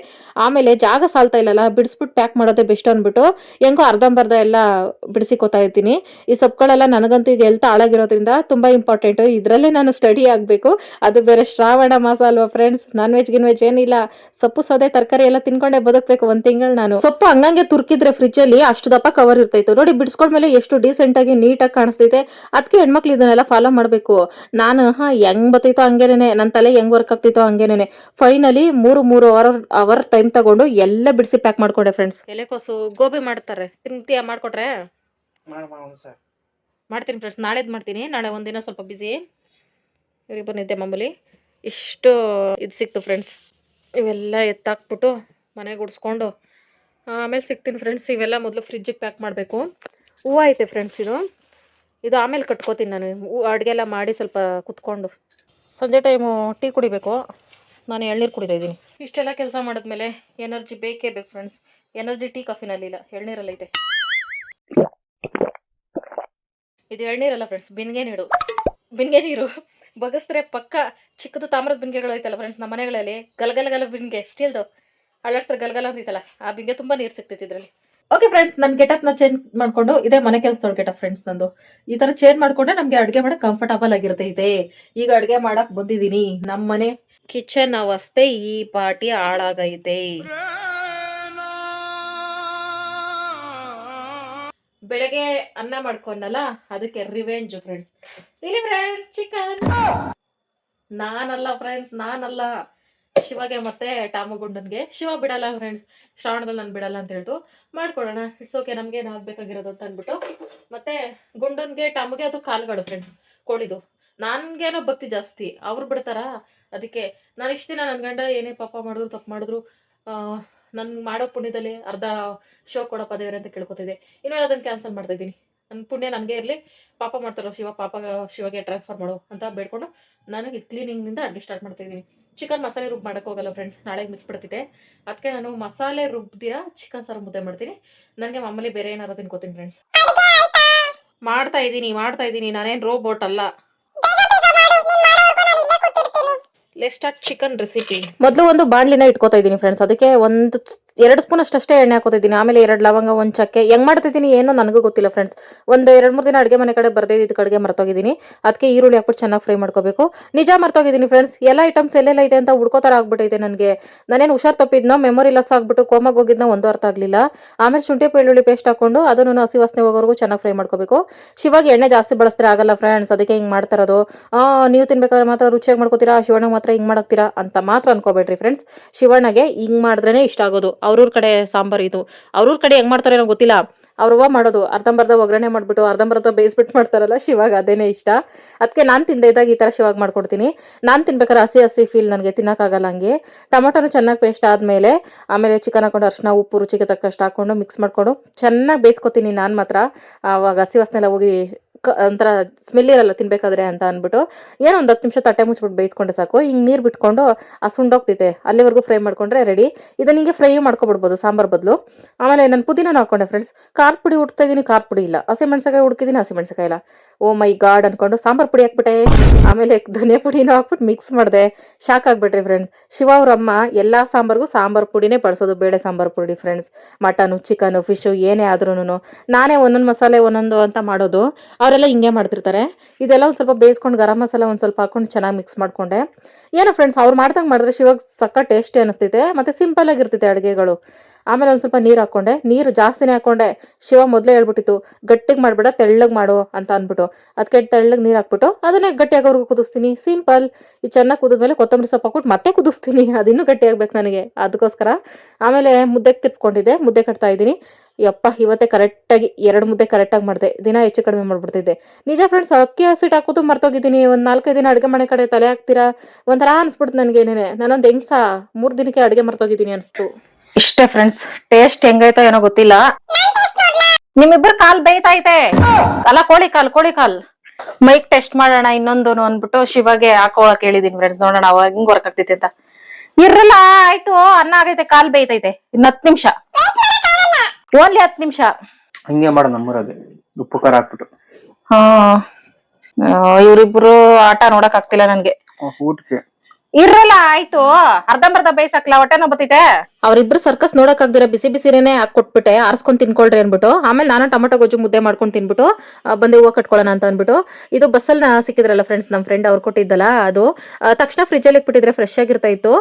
ಆಮೇಲೆ ಜಾಗ ಸಾಲ್ತಾ ಇಲ್ಲಲ್ಲ, ಬಿಡಿಸ್ಬಿಟ್ಟು ಪ್ಯಾಕ್ ಮಾಡೋದೇ ಬೆಸ್ಟ್ ಅಂದ್ಬಿಟ್ಟು ಹೆಂಗೋ ಅರ್ಧಂಬರ್ಧ ಎಲ್ಲ ಬಿಡಿಸಿಕೋತಾ ಇರ್ತೀನಿ. ಈ ಸೊಪ್ಪುಗಳೆಲ್ಲ ನನಗಂತೂ ಈಗ ಹೆಲ್ತ್ ಹಾಳಾಗಿರೋದ್ರಿಂದ ತುಂಬಾ ಇಂಪಾರ್ಟೆಂಟ್. ಇದರಲ್ಲೇ ನಾನು ಸ್ಟಡಿ ಆಗಬೇಕು. ಅದು ಬೇರೆ ಶ್ರಾವಣ ಮಾಸ ಅಲ್ವಾ ಫ್ರೆಂಡ್ಸ್, ನಾನ್ ವೆಜ್ ಏನಿಲ್ಲ, ಸೊಪ್ಪು ಸೌದೆ ತರಕಾರಿ ಎಲ್ಲ ತಿನ್ಕೊಂಡೆ ಬದುಕಬೇಕು ಒಂದ್ ತಿಂಗಳು ನಾನು. ಸೊಪ್ಪು ಹಂಗಂಗೆ ತುರ್ಕಿದ್ರೆ ಫ್ರಿಜ್ ಅಲ್ಲಿ ಅಷ್ಟು ದಪ್ಪ ಕವರ್ ಇರ್ತೈತೆ ನೋಡಿ. ಬಿಡಿಸ್ಕೊಂಡ್ಮೇಲೆ ಎಷ್ಟು ಡೀಸೆಂಟ್ ಆಗಿ ನೀಟಾಗಿ ಕಾಣಿಸ್ತೈತೆ. ಅದಕ್ಕೆ ಹೆಣ್ಮಕ್ಳು ಇದನ್ನೆಲ್ಲ ಫಾಲೋ ಮಾಡಬೇಕು. ನಾನು ಹೆಂಗ್ ಬರ್ತೈತೋ ಹಂಗೇನೆ, ನನ್ನ ತಲೆ ಹೆಂಗ್ ವರ್ಕ್ ಆಗ್ತೈತೋ ಹಂಗೇನೆ. ಫೈನಲಿ ಮೂರು ಅವರ್ ಟೈಮ್ ತಗೊಂಡು ಎಲ್ಲ ಬಿಡಿಸಿ ಪ್ಯಾಕ್ ಮಾಡ್ಕೊಂಡೆ ಫ್ರೆಂಡ್ಸ್. ಎಲೆಕೋಸು ಗೋಬಿ ಮಾಡ್ತಾರೆ, ತಿಂತೀಯ? ಮಾಡ್ಕೊಟ್ರೆ ಮಾಡ್ತೀನಿ ಫ್ರೆಂಡ್ಸ್. ನಾಳೆದು ಮಾಡ್ತೀನಿ. ನಾಳೆ ಒಂದಿನ ಸ್ವಲ್ಪ ಬಿಸಿ, ಇವ್ರಿಗೆ ಬಂದಿದ್ದೆ ಮಾಮೂಲಿ. ಇಷ್ಟು ಇದು ಸಿಕ್ತು ಫ್ರೆಂಡ್ಸ್. ಇವೆಲ್ಲ ಎತ್ತಾಕ್ಬಿಟ್ಟು ಮನೆಗೆ ಗುಡಿಸ್ಕೊಂಡು ಆಮೇಲೆ ಸಿಗ್ತೀನಿ ಫ್ರೆಂಡ್ಸ್. ಇವೆಲ್ಲ ಮೊದಲು ಫ್ರಿಜ್ಜಿಗೆ ಪ್ಯಾಕ್ ಮಾಡಬೇಕು. ಹೂವು ಐತೆ ಫ್ರೆಂಡ್ಸ್, ಇದು ಆಮೇಲೆ ಕಟ್ಕೋತೀನಿ ನಾನು. ಅಡುಗೆ ಎಲ್ಲ ಮಾಡಿ ಸ್ವಲ್ಪ ಕುತ್ಕೊಂಡು. ಸಂಜೆ ಟೈಮು ಟೀ ಕುಡಿಬೇಕು. ನಾನು ಎಳ್ನೀರು ಕುಡಿತಾ ಇದ್ದೀನಿ. ಇಷ್ಟೆಲ್ಲ ಕೆಲಸ ಮಾಡಿದ್ಮೇಲೆ ಎನರ್ಜಿ ಬೇಕೇ ಬೇಕು ಫ್ರೆಂಡ್ಸ್. ಎನರ್ಜಿ ಟೀ ಕಾಫಿನಲ್ಲಿಲ್ಲ, ಎಳ್ನೀರಲ್ಲೈತೆ. ಇದು ಎಳ್ನೀರಲ್ಲ ಫ್ರೆಂಡ್ಸ್, ಬಿನ್ಗೆ ನೀರು. ಬಗಸ್ರೆ ಪಕ್ಕ ಚಿಕ್ಕದು ತಾಮ್ರದ ಬಿನ್ಗೆಗಳು ಐತಲ್ಲ ಫ್ರೆಂಡ್ಸ್ ನಮ್ಮ ಮನೆಗಳಲ್ಲಿ, ಗಲಗಲ ಬಿನ್ಗೆ ಸ್ಟೀಲ್ದು ಅಳ್ಳಾಡ್ಸ್ರೆ ಗಲಗಲ ಅಂತಿತ್ತಲ್ಲ, ಆ ಬಿನ್ಗೆ ತುಂಬ ನೀರು ಸಿಗ್ತೈತಿ ಇದರಲ್ಲಿ. ಓಕೆ ಫ್ರೆಂಡ್ಸ್, ನನ್ನ ಗೆಟಪ್ನ ಚೇಂಜ್ ಮಾಡ್ಕೊಂಡು, ಇದೇ ಮನೆ ಕೆಲಸದೊಳ ಗೆಟಪ್ ಫ್ರೆಂಡ್ಸ್ ನಂದು. ಈ ಥರ ಚೇಂಜ್ ಮಾಡ್ಕೊಂಡ್ರೆ ನಮಗೆ ಅಡುಗೆ ಮಾಡಕ್ಕೆ ಕಂಫರ್ಟಬಲ್ ಆಗಿರ್ತೈತೆ. ಈಗ ಅಡುಗೆ ಮಾಡಕ್ಕೆ ಬಂದಿದ್ದೀನಿ. ನಮ್ಮ ಮನೆ ಕಿಚನ್ ಅವಸ್ಥೆ ಈ ಪಾಟಿ ಹಾಳಾಗೈತೆ. ಬೆಳಗ್ಗೆ ಅನ್ನ ಮಾಡ್ಕೊಂಡಲ್ಲ, ಅದಕ್ಕೆ ರಿವೆಂಜ್ ಫ್ರೆಂಡ್ಸ್. ಇಲ್ಲಿ ಫ್ರೆಂಡ್ಸ್ ಚಿಕನ್. ನಾನಲ್ಲ ಫ್ರೆಂಡ್ಸ್, ಶಿವಗೆ ಮತ್ತೆ ಟಾಮಗುಂಡನ್ಗೆ. ಶಿವ ಬಿಡಲ್ಲ ಫ್ರೆಂಡ್ಸ್, ಶ್ರಾವಣದಲ್ಲಿ ನಾನು ಬಿಡಲ್ಲ ಅಂತ ಹೇಳ್ತು. ಮಾಡ್ಕೊಳ್ಳೋಣ, ಇಟ್ಸ್ ಓಕೆ, ನಮ್ಗೆ ಏನು ಆಗ್ಬೇಕಾಗಿರೋದು ಅಂತ ಅಂದ್ಬಿಟ್ಟು. ಮತ್ತೆ ಗುಂಡನ್ಗೆ ಟಾಮಗೆ ಅದು ಕಾಲುಗಳು ಫ್ರೆಂಡ್ಸ್ ಕೋಳಿದು. ನನ್ಗೇನೋ ಭಕ್ತಿ ಜಾಸ್ತಿ, ಅವ್ರು ಬಿಡ್ತಾರ. ಅದಕ್ಕೆ ನಾನು ಇಷ್ಟು ದಿನ ನನ್ನ ಗಂಡ ಏನೇ ಪಾಪ ಮಾಡಿದ್ರು ತಪ್ಪು ಮಾಡಿದ್ರು ನನ್ ಮಾಡೋ ಪುಣ್ಯದಲ್ಲಿ ಅರ್ಧ ಶೋ ಕೊಡಪ್ಪ ದೇವ್ರೆ ಅಂತ ಕೇಳ್ಕೊತಿದ್ದೆ. ಇನ್ಮೇಲೆ ಅದನ್ನು ಕ್ಯಾನ್ಸಲ್ ಮಾಡ್ತಾ ಇದ್ದೀನಿ. ನನ್ನ ಪುಣ್ಯ ನನಗೆ ಇರಲಿ, ಪಾಪ ಮಾಡ್ತಾರೋ ಶಿವಗೆ ಟ್ರಾನ್ಸ್ಫರ್ ಮಾಡು ಅಂತ ಬೇಡ್ಕೊಂಡು ನನಗೆ ಕ್ಲೀನಿಂಗಿಂದ ಅಡುಗೆ ಸ್ಟಾರ್ಟ್ ಮಾಡ್ತಾ ಇದ್ದೀನಿ. ಚಿಕನ್ ಮಸಾಲೆ ರುಬ್ಬ ಮಾಡೋಕ್ಕೆ ಹೋಗಲ್ಲ ಫ್ರೆಂಡ್ಸ್, ನಾಳೆಗೆ ಮಿಕ್ಬಿಡ್ತಿದ್ದೆ. ಅದಕ್ಕೆ ನಾನು ಮಸಾಲೆ ರುಬ್ದಿರಾ ಚಿಕನ್ ಸಾರು ಮುದ್ದೆ ಮಾಡ್ತೀನಿ. ನನಗೆ ಮಾಮೂಲಿ ಬೇರೆ ಏನಾರು ತಿನ್ಕೋತೀನಿ ಫ್ರೆಂಡ್ಸ್. ಮಾಡ್ತಾ ಇದ್ದೀನಿ, ನಾನೇನು ರೋಬೋಟ್ ಅಲ್ಲ. Let's start chicken recipe. ಮೊದಲು ಒಂದು ಬಾಣಲಿನ ಇಟ್ಕೋತಾ ಇದ್ದೀನಿ ಫ್ರೆಂಡ್ಸ್. ಅದಕ್ಕೆ 2 ಸ್ಪೂನ್ ಅಷ್ಟೇ ಎಣ್ಣೆ ಹಾಕೋತಾ ಇದ್ದೀನಿ. ಆಮೇಲೆ 2 ಲವಂಗ, 1 ಚಕ್ಕೆ. ಹೆಂಗ್ ಮಾಡ್ತಿದ್ದೀನಿ ಏನೋ ನನಗೂ ಗೊತ್ತಿಲ್ಲ ಫ್ರೆಂಡ್ಸ್. ಒಂದು 2-3 ದಿನ ಅಡುಗೆ ಮನೆ ಕಡೆ ಬರ್ದೇ ಇದಕ್ಕೆ ಅಡುಗೆ ಮರ್ತೋಗಿದ್ದೀನಿ. ಅದಕ್ಕೆ ಈರುಳ್ಳಿ ಹಾಕ್ಬಿಟ್ಟು ಚೆನ್ನಾಗಿ ಫ್ರೈ ಮಾಡ್ಕೋಬೇಕು. ನಿಜ ಮರ್ತೋಗಿದ್ದೀನಿ ಫ್ರೆಂಡ್ಸ್, ಎಲ್ಲ ಐಟಮ್ಸ್ ಎಲ್ಲೆಲ್ಲ ಇದೆ ಅಂತ ಹುಡ್ಕೋತಾರ ಆಗ್ಬಿಟ್ಟೈತೆ ನನಗೆ. ನಾನೇನು ಹುಷಾರ್ ತಪ್ಪಿದ್ನೋ, ಮೆಮೊರಿ ಲಾಸ್ ಆಗ್ಬಿಟ್ಟು ಕೋಮಾಗ ಹೋಗಿದ್ನೋ ಒಂದು ಅರ್ಥ ಆಗಲಿಲ್ಲ. ಆಮೇಲೆ ಶುಂಠಿ ಬೆಳ್ಳುಳ್ಳಿ ಪೇಸ್ಟ್ ಹಾಕೊಂಡು ಅದನ್ನು ಹಸಿ ವಾಸನೆ ಹೋಗೋವರೆಗೂ ಚೆನ್ನಾಗಿ ಫ್ರೈ ಮಾಡ್ಕೋಬೇಕು. ಶಿವಾಗ ಎಣ್ಣೆ ಜಾಸ್ತಿ ಬಳಸಿದ್ರೆ ಆಗಲ್ಲ ಫ್ರೆಂಡ್ಸ್, ಅದಕ್ಕೆ ಹಿಂಗೆ ಮಾಡ್ತಾ ಇರೋದು. ನೀವು ತಿನ್ಬೇಕಾದ್ರೆ ಮಾತ್ರ ರುಚಿಯಾಗಿ ಮಾಡ್ಕೋತೀರಾ, ಶಿವಣ್ಣ ಮಾತ್ರ ಹಿಂಗೆ ಮಾಡಾಕ್ತೀರಾ ಅಂತ ಮಾತ್ರ ಅನ್ಕೋಬೇಡ್ರಿ ಫ್ರೆಂಡ್ಸ್. ಶಿವಣ್ಣಗೆ ಹಿಂಗೆ ಮಾಡಿದ್ರೇ ಇಷ್ಟ ಆಗೋದು. ಅವ್ರೂರ್ ಕಡೆ ಸಾಂಬಾರು ಇದು. ಅವ್ರೂರ್ ಕಡೆ ಹೆಂಗ್ ಮಾಡ್ತಾರೆ ಏನೋ ಗೊತ್ತಿಲ್ಲ, ಅವ್ರವ್ವ ಮಾಡೋದು ಅರ್ಧಂಬರ್ಧ ಒಗ್ಗರಣೆ ಮಾಡ್ಬಿಟ್ಟು ಅರ್ಧಂಬರ್ಧ ಬೇಯಿಸ್ಬಿಟ್ಟು ಮಾಡ್ತಾರಲ್ಲ, ಶಿವಾಗ ಅದೇನೇ ಇಷ್ಟ. ಅದಕ್ಕೆ ನಾನು ತಿಂದೆ ಇದ್ದಾಗ ಈ ಥರ ಶಿವಾಗ ಮಾಡ್ಕೊಡ್ತೀನಿ. ನಾನು ತಿನ್ಬೇಕಾದ್ರೆ ಹಸಿ ಹಸಿ ಫೀಲ್ ನನಗೆ ತಿನ್ನೋಕ್ಕಾಗಲ್ಲ. ಹಂಗೆ ಟೊಮೊಟೊನು ಚೆನ್ನಾಗಿ ಪೇಸ್ಟ್ ಆದಮೇಲೆ ಆಮೇಲೆ ಚಿಕನ್ ಹಾಕೊಂಡು ಅರ್ಶಿನ ಉಪ್ಪು ರುಚಿಗೆ ತಕ್ಕಷ್ಟು ಹಾಕ್ಕೊಂಡು ಮಿಕ್ಸ್ ಮಾಡ್ಕೊಂಡು ಚೆನ್ನಾಗಿ ಬೇಯಿಸ್ಕೊತೀನಿ ನಾನು ಮಾತ್ರ. ಆವಾಗ ಹಸಿ ವಾಸನೆಲ್ಲ ಹೋಗಿ ಒಂಥರ ಸ್ಮೆಲ್ ಇರಲ್ಲ ತಿನ್ಬೇಕಾದ್ರೆ ಅಂತ ಅಂದ್ಬಿಟ್ಟು ಏನೋ ಒಂದು 10 ನಿಮಿಷ ತಟ್ಟೆ ಮುಚ್ಚಿಬಿಟ್ಟು ಬೇಯಿಸ್ಕೊಂಡೆ ಸಾಕು. ಹಿಂಗೆ ನೀರು ಬಿಟ್ಕೊಂಡು ಆ ಸುಂಡೋಗ್ತೈತೆ ಅಲ್ಲಿವರೆಗೂ ಫ್ರೈ ಮಾಡ್ಕೊಂಡ್ರೆ ರೆಡಿ. ಇದನ್ನ ಹಿಂಗೆ ಫ್ರೈ ಮಾಡ್ಕೊಬಿಡ್ಬೋದು ಸಾಂಬಾರು ಬದಲು. ಆಮೇಲೆ ನಾನು ಪುದೀನೂ ಹಾಕ್ಕೊಂಡೆ ಫ್ರೆಂಡ್ಸ್. ಖಾರದ ಪುಡಿ ಹುಡ್ತಾ ಇದ್ದೀನಿ, ಖಾರದ ಪುಡಿ ಇಲ್ಲ. ಹಸಿಮೆಣ್ಸಿಕಾಯಿ ಹುಡುಕಿದ್ದೀನಿ, ಹಸಿಮೆಣ್ಸಿಕಾಯಿ ಇಲ್ಲ. ಓ ಮೈ ಗಾಡ್ ಅನ್ಕೊಂಡು ಸಾಂಬಾರು ಪುಡಿ ಹಾಕ್ಬಿಟ್ಟೆ. ಆಮೇಲೆ ಧನಿಯಾ ಪುಡಿನೂ ಹಾಕ್ಬಿಟ್ಟು ಮಿಕ್ಸ್ ಮಾಡಿದೆ. ಶಾಕ್ ಆಗ್ಬಿಟ್ರಿ ಫ್ರೆಂಡ್ಸ್. ಶಿವ ಅವ್ರಮ್ಮ ಎಲ್ಲ ಸಾಂಬಾರ್ಗೂ ಸಾಂಬಾರು ಪುಡಿನೇ ಬಳಸೋದು, ಬೇಳೆ ಸಾಂಬಾರು ಪುಡಿ ಫ್ರೆಂಡ್ಸ್. ಮಟನು ಚಿಕನು ಫಿಶು ಏನೇ ಆದ್ರೂ ನಾನೇ ಒಂದೊಂದು ಮಸಾಲೆ ಒಂದೊಂದು ಅಂತ ಮಾಡೋದು, ಅವರೆಲ್ಲ ಹಿಂಗೆ ಮಾಡ್ತಿರ್ತಾರೆ. ಇದೆಲ್ಲ ಒಂದು ಸ್ವಲ್ಪ ಬೇಯಿಸ್ಕೊಂಡು ಗರಂ ಮಸಾಲ ಒಂದು ಸ್ವಲ್ಪ ಹಾಕೊಂಡು ಚೆನ್ನಾಗಿ ಮಿಕ್ಸ್ ಮಾಡ್ಕೊಂಡೆ. ಏನೋ ಫ್ರೆಂಡ್ಸ್ ಅವ್ರು ಮಾಡ್ದಂಗೆ ಮಾಡಿದ್ರೆ ಶಿವಾಗ ಸಕ್ಕ ಟೇಸ್ಟಿ ಅನಿಸ್ತೈತೆ ಮತ್ತು ಸಿಂಪಲ್ ಆಗಿರ್ತೈತೆ ಅಡುಗೆಗಳು. ಆಮೇಲೆ ಒಂದು ಸ್ವಲ್ಪ ನೀರು ಹಾಕ್ಕೊಂಡೆ, ನೀರು ಜಾಸ್ತಿನೇ ಹಾಕ್ಕೊಂಡೆ. ಶಿವ ಮೊದಲೇ ಹೇಳ್ಬಿಟ್ಟಿತ್ತು ಗಟ್ಟಿಗೆ ಮಾಡಬೇಡ ತೆಳ್ಳಗೆ ಮಾಡು ಅಂತ ಅಂದ್ಬಿಟ್ಟು. ಅದಕ್ಕೆ ತೆಳ್ಳಗೆ ನೀರು ಹಾಕ್ಬಿಟ್ಟು ಅದನ್ನೇ ಗಟ್ಟಿಯಾಗೋರ್ಗು ಕುದಿಸ್ತೀನಿ. ಸಿಂಪಲ್. ಇದು ಚೆನ್ನಾಗಿ ಕುದಿದ್ಮೇಲೆ ಕೊತ್ತಂಬರಿ ಸೊಪ್ಪು ಹಾಕ್ಬಿಟ್ಟು ಮತ್ತೆ ಕುದಿಸ್ತೀನಿ, ಅದಿನ್ನೂ ಗಟ್ಟಿಯಾಗಬೇಕು ನನಗೆ, ಅದಕ್ಕೋಸ್ಕರ. ಆಮೇಲೆ ಮುದ್ದೆಗೆ ತಿರ್ಕೊಂಡಿದ್ದೆ, ಮುದ್ದೆ ಕಟ್ತಾ ಇದ್ದೀನಿ. ಯಪ್ಪ ಇವತ್ತೇ ಕರೆಕ್ಟಾಗಿ 2 ಮುದ್ದೆ ಕರೆಕ್ಟಾಗಿ ಮಾಡಿದೆ. ದಿನ ಹೆಚ್ಚು ಕಡಿಮೆ ಮಾಡ್ಬಿಡ್ತಿದ್ದೆ ನಿಜ ಫ್ರೆಂಡ್ಸ್. ಅಕ್ಕಿ ಹಸಿಟ್ಟು ಹಾಕೋದು ಮರ್ತೋಗಿದ್ದೀನಿ. ಒಂದು 4-5 ದಿನ ಅಡುಗೆ ಮನೆ ಕಡೆ ತಲೆ ಹಾಕ್ತೀರಾ ಒಂಥರ ಅನಿಸ್ಬಿಡ್ತು ನನಗೇನೇನೆ. ನಾನೊಂದು ಹೆಂಗ್ಸ 3 ದಿನಕ್ಕೆ ಅಡುಗೆ ಮರ್ತೋಗಿದ್ದೀನಿ ಅನಿಸ್ತು. ಇಷ್ಟೇ ಫ್ರೆಂಡ್ಸ್. ಟೇಸ್ಟ್ ಹೆಂಗೈತೋ ಏನೋ ಗೊತ್ತಿಲ್ಲ. ನಿಮ್ಮಿಬ್ಬರು ಕಾಲ್ ಬೇಯ್ತೈತೆ ಅಲ್ಲ, ಕೋಳಿ ಕಾಲ್ ಮೈಕ್ ಟೆಸ್ಟ್ ಮಾಡೋಣ ಇನ್ನೊಂದು ಅಂದ್ಬಿಟ್ಟು ಶಿವಾಗೆ ಹಾಕೋಳಕ್ ಹೇಳಿದೀನಿ ಫ್ರೆಂಡ್ಸ್. ನೋಡೋಣ ಅವಾಗ ಹಿಂಗ್ ವರ್ಕ್ ಆಗ್ತೈತೆ ಅಂತ. ಇರಲ್ಲ ಆಯ್ತು, ಅನ್ನ ಆಗೈತೆ, ಕಾಲ್ ಬೇಯ್ತೈತೆ. ಇನ್ನು 10 ನಿಮಿಷ, ಓನ್ಲಿ 10 ನಿಮಿಷ. ಹಿಂಗೆ ಮಾಡ ನಮ್ಮೂರಲ್ಲಿ ಉಪ್ಪು ಖಾರ ಹಾಕ್ಬಿಟ್ಟು. ಹಾ ಇವ್ರಿಬ್ರು ಆಟ ನೋಡಕ್ ಆಗ್ತಿಲ್ಲ ನನ್ಗೆ. ಊಟಕ್ಕೆ ಇರಲ್ಲ ಆಯ್ತು, ಅರ್ಧಂಬರ್ಧ ಬೇಯಿಸಕ್ಲ ಹೊಟ್ಟೆನೋ ಬತ್ತೈತೆ. ಅವ್ರಿಬ್ರು ಸರ್ಕಸ್ ನೋಡಕ್ ಆಗ್ದಿರ ಬಿಸಿ ಬಿಸಿನೇ ಹಾಕೊಟ್ಬಿಟ್ಟೆ, ಆರ್ಸ್ಕೊಂಡ್ ತಿನ್ಕೊಳ್ರಿ ಅನ್ಬಿಟ್ಟು. ಆಮೇಲೆ ನಾನು ಟೊಮೊಟೊ ಗೊಜ್ಜು ಮುದ್ದೆ ಮಾಡ್ಕೊಂಡು ತಿನ್ಬಿಟ್ಟು ಬಂದೆ ಹೂವು ಕಟ್ಕೊಳ್ಳೋಣ ಅಂತ ಅನ್ಬಿಟ್ಟು. ಇದು ಬಸ್ಸಲ್ಲಿ ಸಿಕ್ಕಿದ್ರಲ್ಲ ಫ್ರೆಂಡ್ಸ್, ನಮ್ಮ ಫ್ರೆಂಡ್ ಅವ್ರು ಕೊಟ್ಟಿದ್ದಲ್ಲ ಅದು. ತಕ್ಷಣ ಫ್ರಿಜ್ಜಲ್ಲಿ ಇಟ್ಬಿಟ್ಟಿದ್ರೆ ಫ್ರೆಶ್ ಆಗಿರ್ತಾ ಇತ್ತು.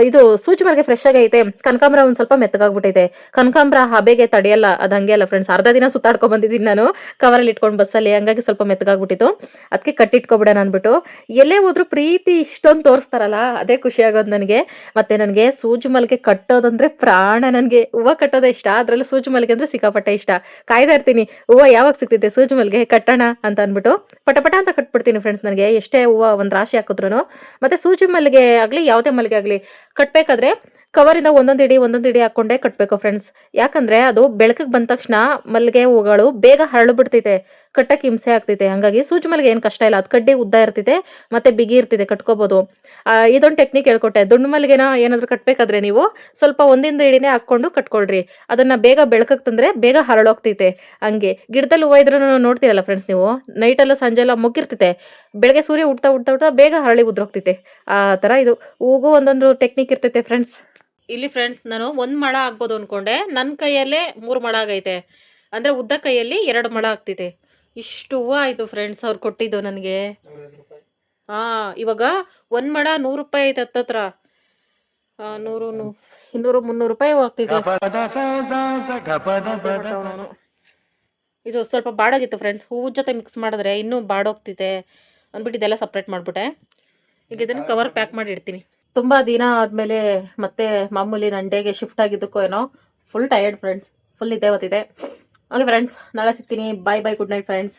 ಇದು ಸೂಜಿ ಮಲ್ಲಿಗೆ ಫ್ರೆಶ್ ಆಗೈತೆ. ಕನಕಾಂಬ್ರ ಒಂದ್ ಸ್ವಲ್ಪ ಮೆತ್ತಗಾಗ್ಬಿಟ್ಟೈತೆ. ಕನಕಾಂಬ್ರ ಹಬೆಗೆ ತಡೆಯಲ್ಲ, ಅದು ಹಂಗೆ ಅಲ್ಲ ಫ್ರೆಂಡ್ಸ್. ಅರ್ಧ ದಿನ ಸುತ್ತಾಡ್ಕೊಂಡ್ ಬಂದಿದ್ದೀನಿ ನಾನು ಕವರಲ್ಲಿ ಇಟ್ಕೊಂಡು ಬಸ್ಸಲ್ಲಿ, ಹಂಗಾಗಿ ಸ್ವಲ್ಪ ಮೆತ್ತಗಾಗ್ಬಿಟ್ಟಿತ್ತು. ಅದಕ್ಕೆ ಕಟ್ಟಿಟ್ಕೊಬಿಡೋಣ ಅನ್ಬಿಟ್ಟು. ಎಲ್ಲೇ ಹೋದ್ರು ಪ್ರೀತಿ ಇಷ್ಟೊಂದು ತೋರಿಸ್ತಾರಲ್ಲ, ಅದೇ ಖುಷಿ ಆಗೋದು ನನಗೆ. ಮತ್ತೆ ನನಗೆ ಸೂಜಿ ಮಲ್ಲಿಗೆ ಕಟ್ಟೋದಂದ್ರೆ ಪ್ರಾಣ. ನನಗೆ ಹೂವು ಕಟ್ಟೋದೇ ಇಷ್ಟ, ಅದ್ರಲ್ಲಿ ಸೂಜಿ ಮಲ್ಲಿಗೆ ಅಂದ್ರೆ ಸಿಕ್ಕಾಪಟ್ಟೆ ಇಷ್ಟ. ಕಾಯ್ತಾ ಇರ್ತೀನಿ ಹೂವು ಯಾವಾಗ ಸಿಗ್ತೈತೆ ಸೂಜಿ ಮಲ್ಲಿಗೆ ಕಟ್ಟೋಣ ಅಂತ ಅಂದ್ಬಿಟ್ಟು ಪಟ ಅಂತ ಕಟ್ಬಿಡ್ತೀನಿ ಫ್ರೆಂಡ್ಸ್. ನನಗೆ ಎಷ್ಟೇ ಹೂವು ಒಂದು ರಾಶಿ ಹಾಕಿದ್ರು ಮತ್ತೆ ಸೂಜಿ ಮಲ್ಲಿಗೆ ಆಗಲಿ ಯಾವುದೇ ಮಲ್ಲಿಗೆ ಆಗಲಿ ಕಟ್ಟಬೇಕಾದ್ರೆ ಕವರಿಂದ ಒಂದೊಂದು ಇಡಿ ಹಾಕೊಂಡೇ ಕಟ್ಟಬೇಕು ಫ್ರೆಂಡ್ಸ್. ಯಾಕಂದ್ರೆ ಅದು ಬೆಳಕಿಗೆ ಬಂದ ತಕ್ಷಣ ಮಲ್ಲಿಗೆ ಹೂಗಳು ಬೇಗ ಹರಳು ಬಿಡ್ತೈತೆ, ಕಟ್ಟಕ್ಕೆ ಹಿಂಸೆ ಆಗ್ತೈತೆ. ಹಂಗಾಗಿ ಸೂಜಿ ಮಲ್ಲಿಗೆ ಏನು ಕಷ್ಟ ಇಲ್ಲ, ಅದು ಕಡ್ಡಿ ಉದ್ದ ಇರ್ತೈತೆ ಮತ್ತೆ ಬಿಗಿ ಇರ್ತೈತೆ, ಕಟ್ಕೋಬಹುದು. ಇದೊಂದು ಟೆಕ್ನಿಕ್ ಹೇಳ್ಕೊಟ್ಟೆ. ದುಂಡು ಮಲ್ಲಿಗೆನ ಏನಾದ್ರು ಕಟ್ಟಬೇಕಾದ್ರೆ ನೀವು ಸ್ವಲ್ಪ ಒಂದಿಂದ ಇಡಿನೇ ಹಾಕೊಂಡು ಕಟ್ಕೊಳ್ರಿ, ಅದನ್ನ ಬೇಗ ಬೆಳಕಕ್ಕೆ ತಂದ್ರೆ ಬೇಗ ಹರಳೋಗ್ತೈತೆ. ಹಂಗೆ ಗಿಡದಲ್ಲಿ ಹೂವು ಇದ್ರೂ ನೋಡ್ತೀರಲ್ಲ ಫ್ರೆಂಡ್ಸ್ ನೀವು, ನೈಟೆಲ್ಲ ಸಂಜೆ ಎಲ್ಲ ಮುಗ್ಗಿರ್ತೈತೆ, ಬೆಳಗ್ಗೆ ಸೂರ್ಯ ಉಡ್ತಾ ಬೇಗ ಹರಳಿ ಉದ್ರೋಗ್ತೈತೆ. ಆ ಥರ ಇದು ಹೂಗೂ ಒಂದೊಂದು ಟೆಕ್ನಿಕ್ ಇರ್ತೈತೆ ಫ್ರೆಂಡ್ಸ್. ಇಲ್ಲಿ ಫ್ರೆಂಡ್ಸ್ ನಾನು 1 ಮೊಳ ಆಗ್ಬೋದು ಅನ್ಕೊಂಡೆ, ನನ್ನ ಕೈಯಲ್ಲೇ 3 ಮೊಳ ಆಗೈತೆ. ಅಂದರೆ ಉದ್ದ ಕೈಯಲ್ಲಿ 2 ಮೊಳ ಆಗ್ತೈತೆ. ಇಷ್ಟು ಹೂವು ಆಯಿತು ಫ್ರೆಂಡ್ಸ್ ಅವ್ರು ಕೊಟ್ಟಿದ್ದು ನನಗೆ. ಇವಾಗ 1 ಮೊಳ 100 ರೂಪಾಯಿ ಐತೆ ಹತ್ತತ್ರ. 200-300 ರೂಪಾಯಿ ಆಗ್ತೈತೆ. ಇದು ಸ್ವಲ್ಪ ಬಾಡಾಗಿತ್ತು ಫ್ರೆಂಡ್ಸ್, ಹೂವು ಜೊತೆ ಮಿಕ್ಸ್ ಮಾಡಿದ್ರೆ ಇನ್ನೂ ಬಾಡೋಗ್ತೈತೆ ಅಂದ್ಬಿಟ್ಟು ಇದೆಲ್ಲ ಸಪ್ರೇಟ್ ಮಾಡಿಬಿಟ್ಟೆ. ಈಗ ಇದನ್ನು ಕವರ್ ಪ್ಯಾಕ್ ಮಾಡಿ ಇಡ್ತೀನಿ. ತುಂಬ ದಿನ ಆದಮೇಲೆ ಮತ್ತೆ ಮಾಮೂಲಿ ನನ್ನ ಡೇಗೆ ಶಿಫ್ಟ್ ಆಗಿದ್ದಕ್ಕೋ ಏನೋ ಫುಲ್ ಟಯರ್ಡ್ ಫ್ರೆಂಡ್ಸ್, ಫುಲ್ ಇದ್ದೇ ಗೊತ್ತಿದೆ. ಓಕೆ ಫ್ರೆಂಡ್ಸ್, ನಾಳೆ ಸಿಗ್ತೀನಿ. Bye good night friends.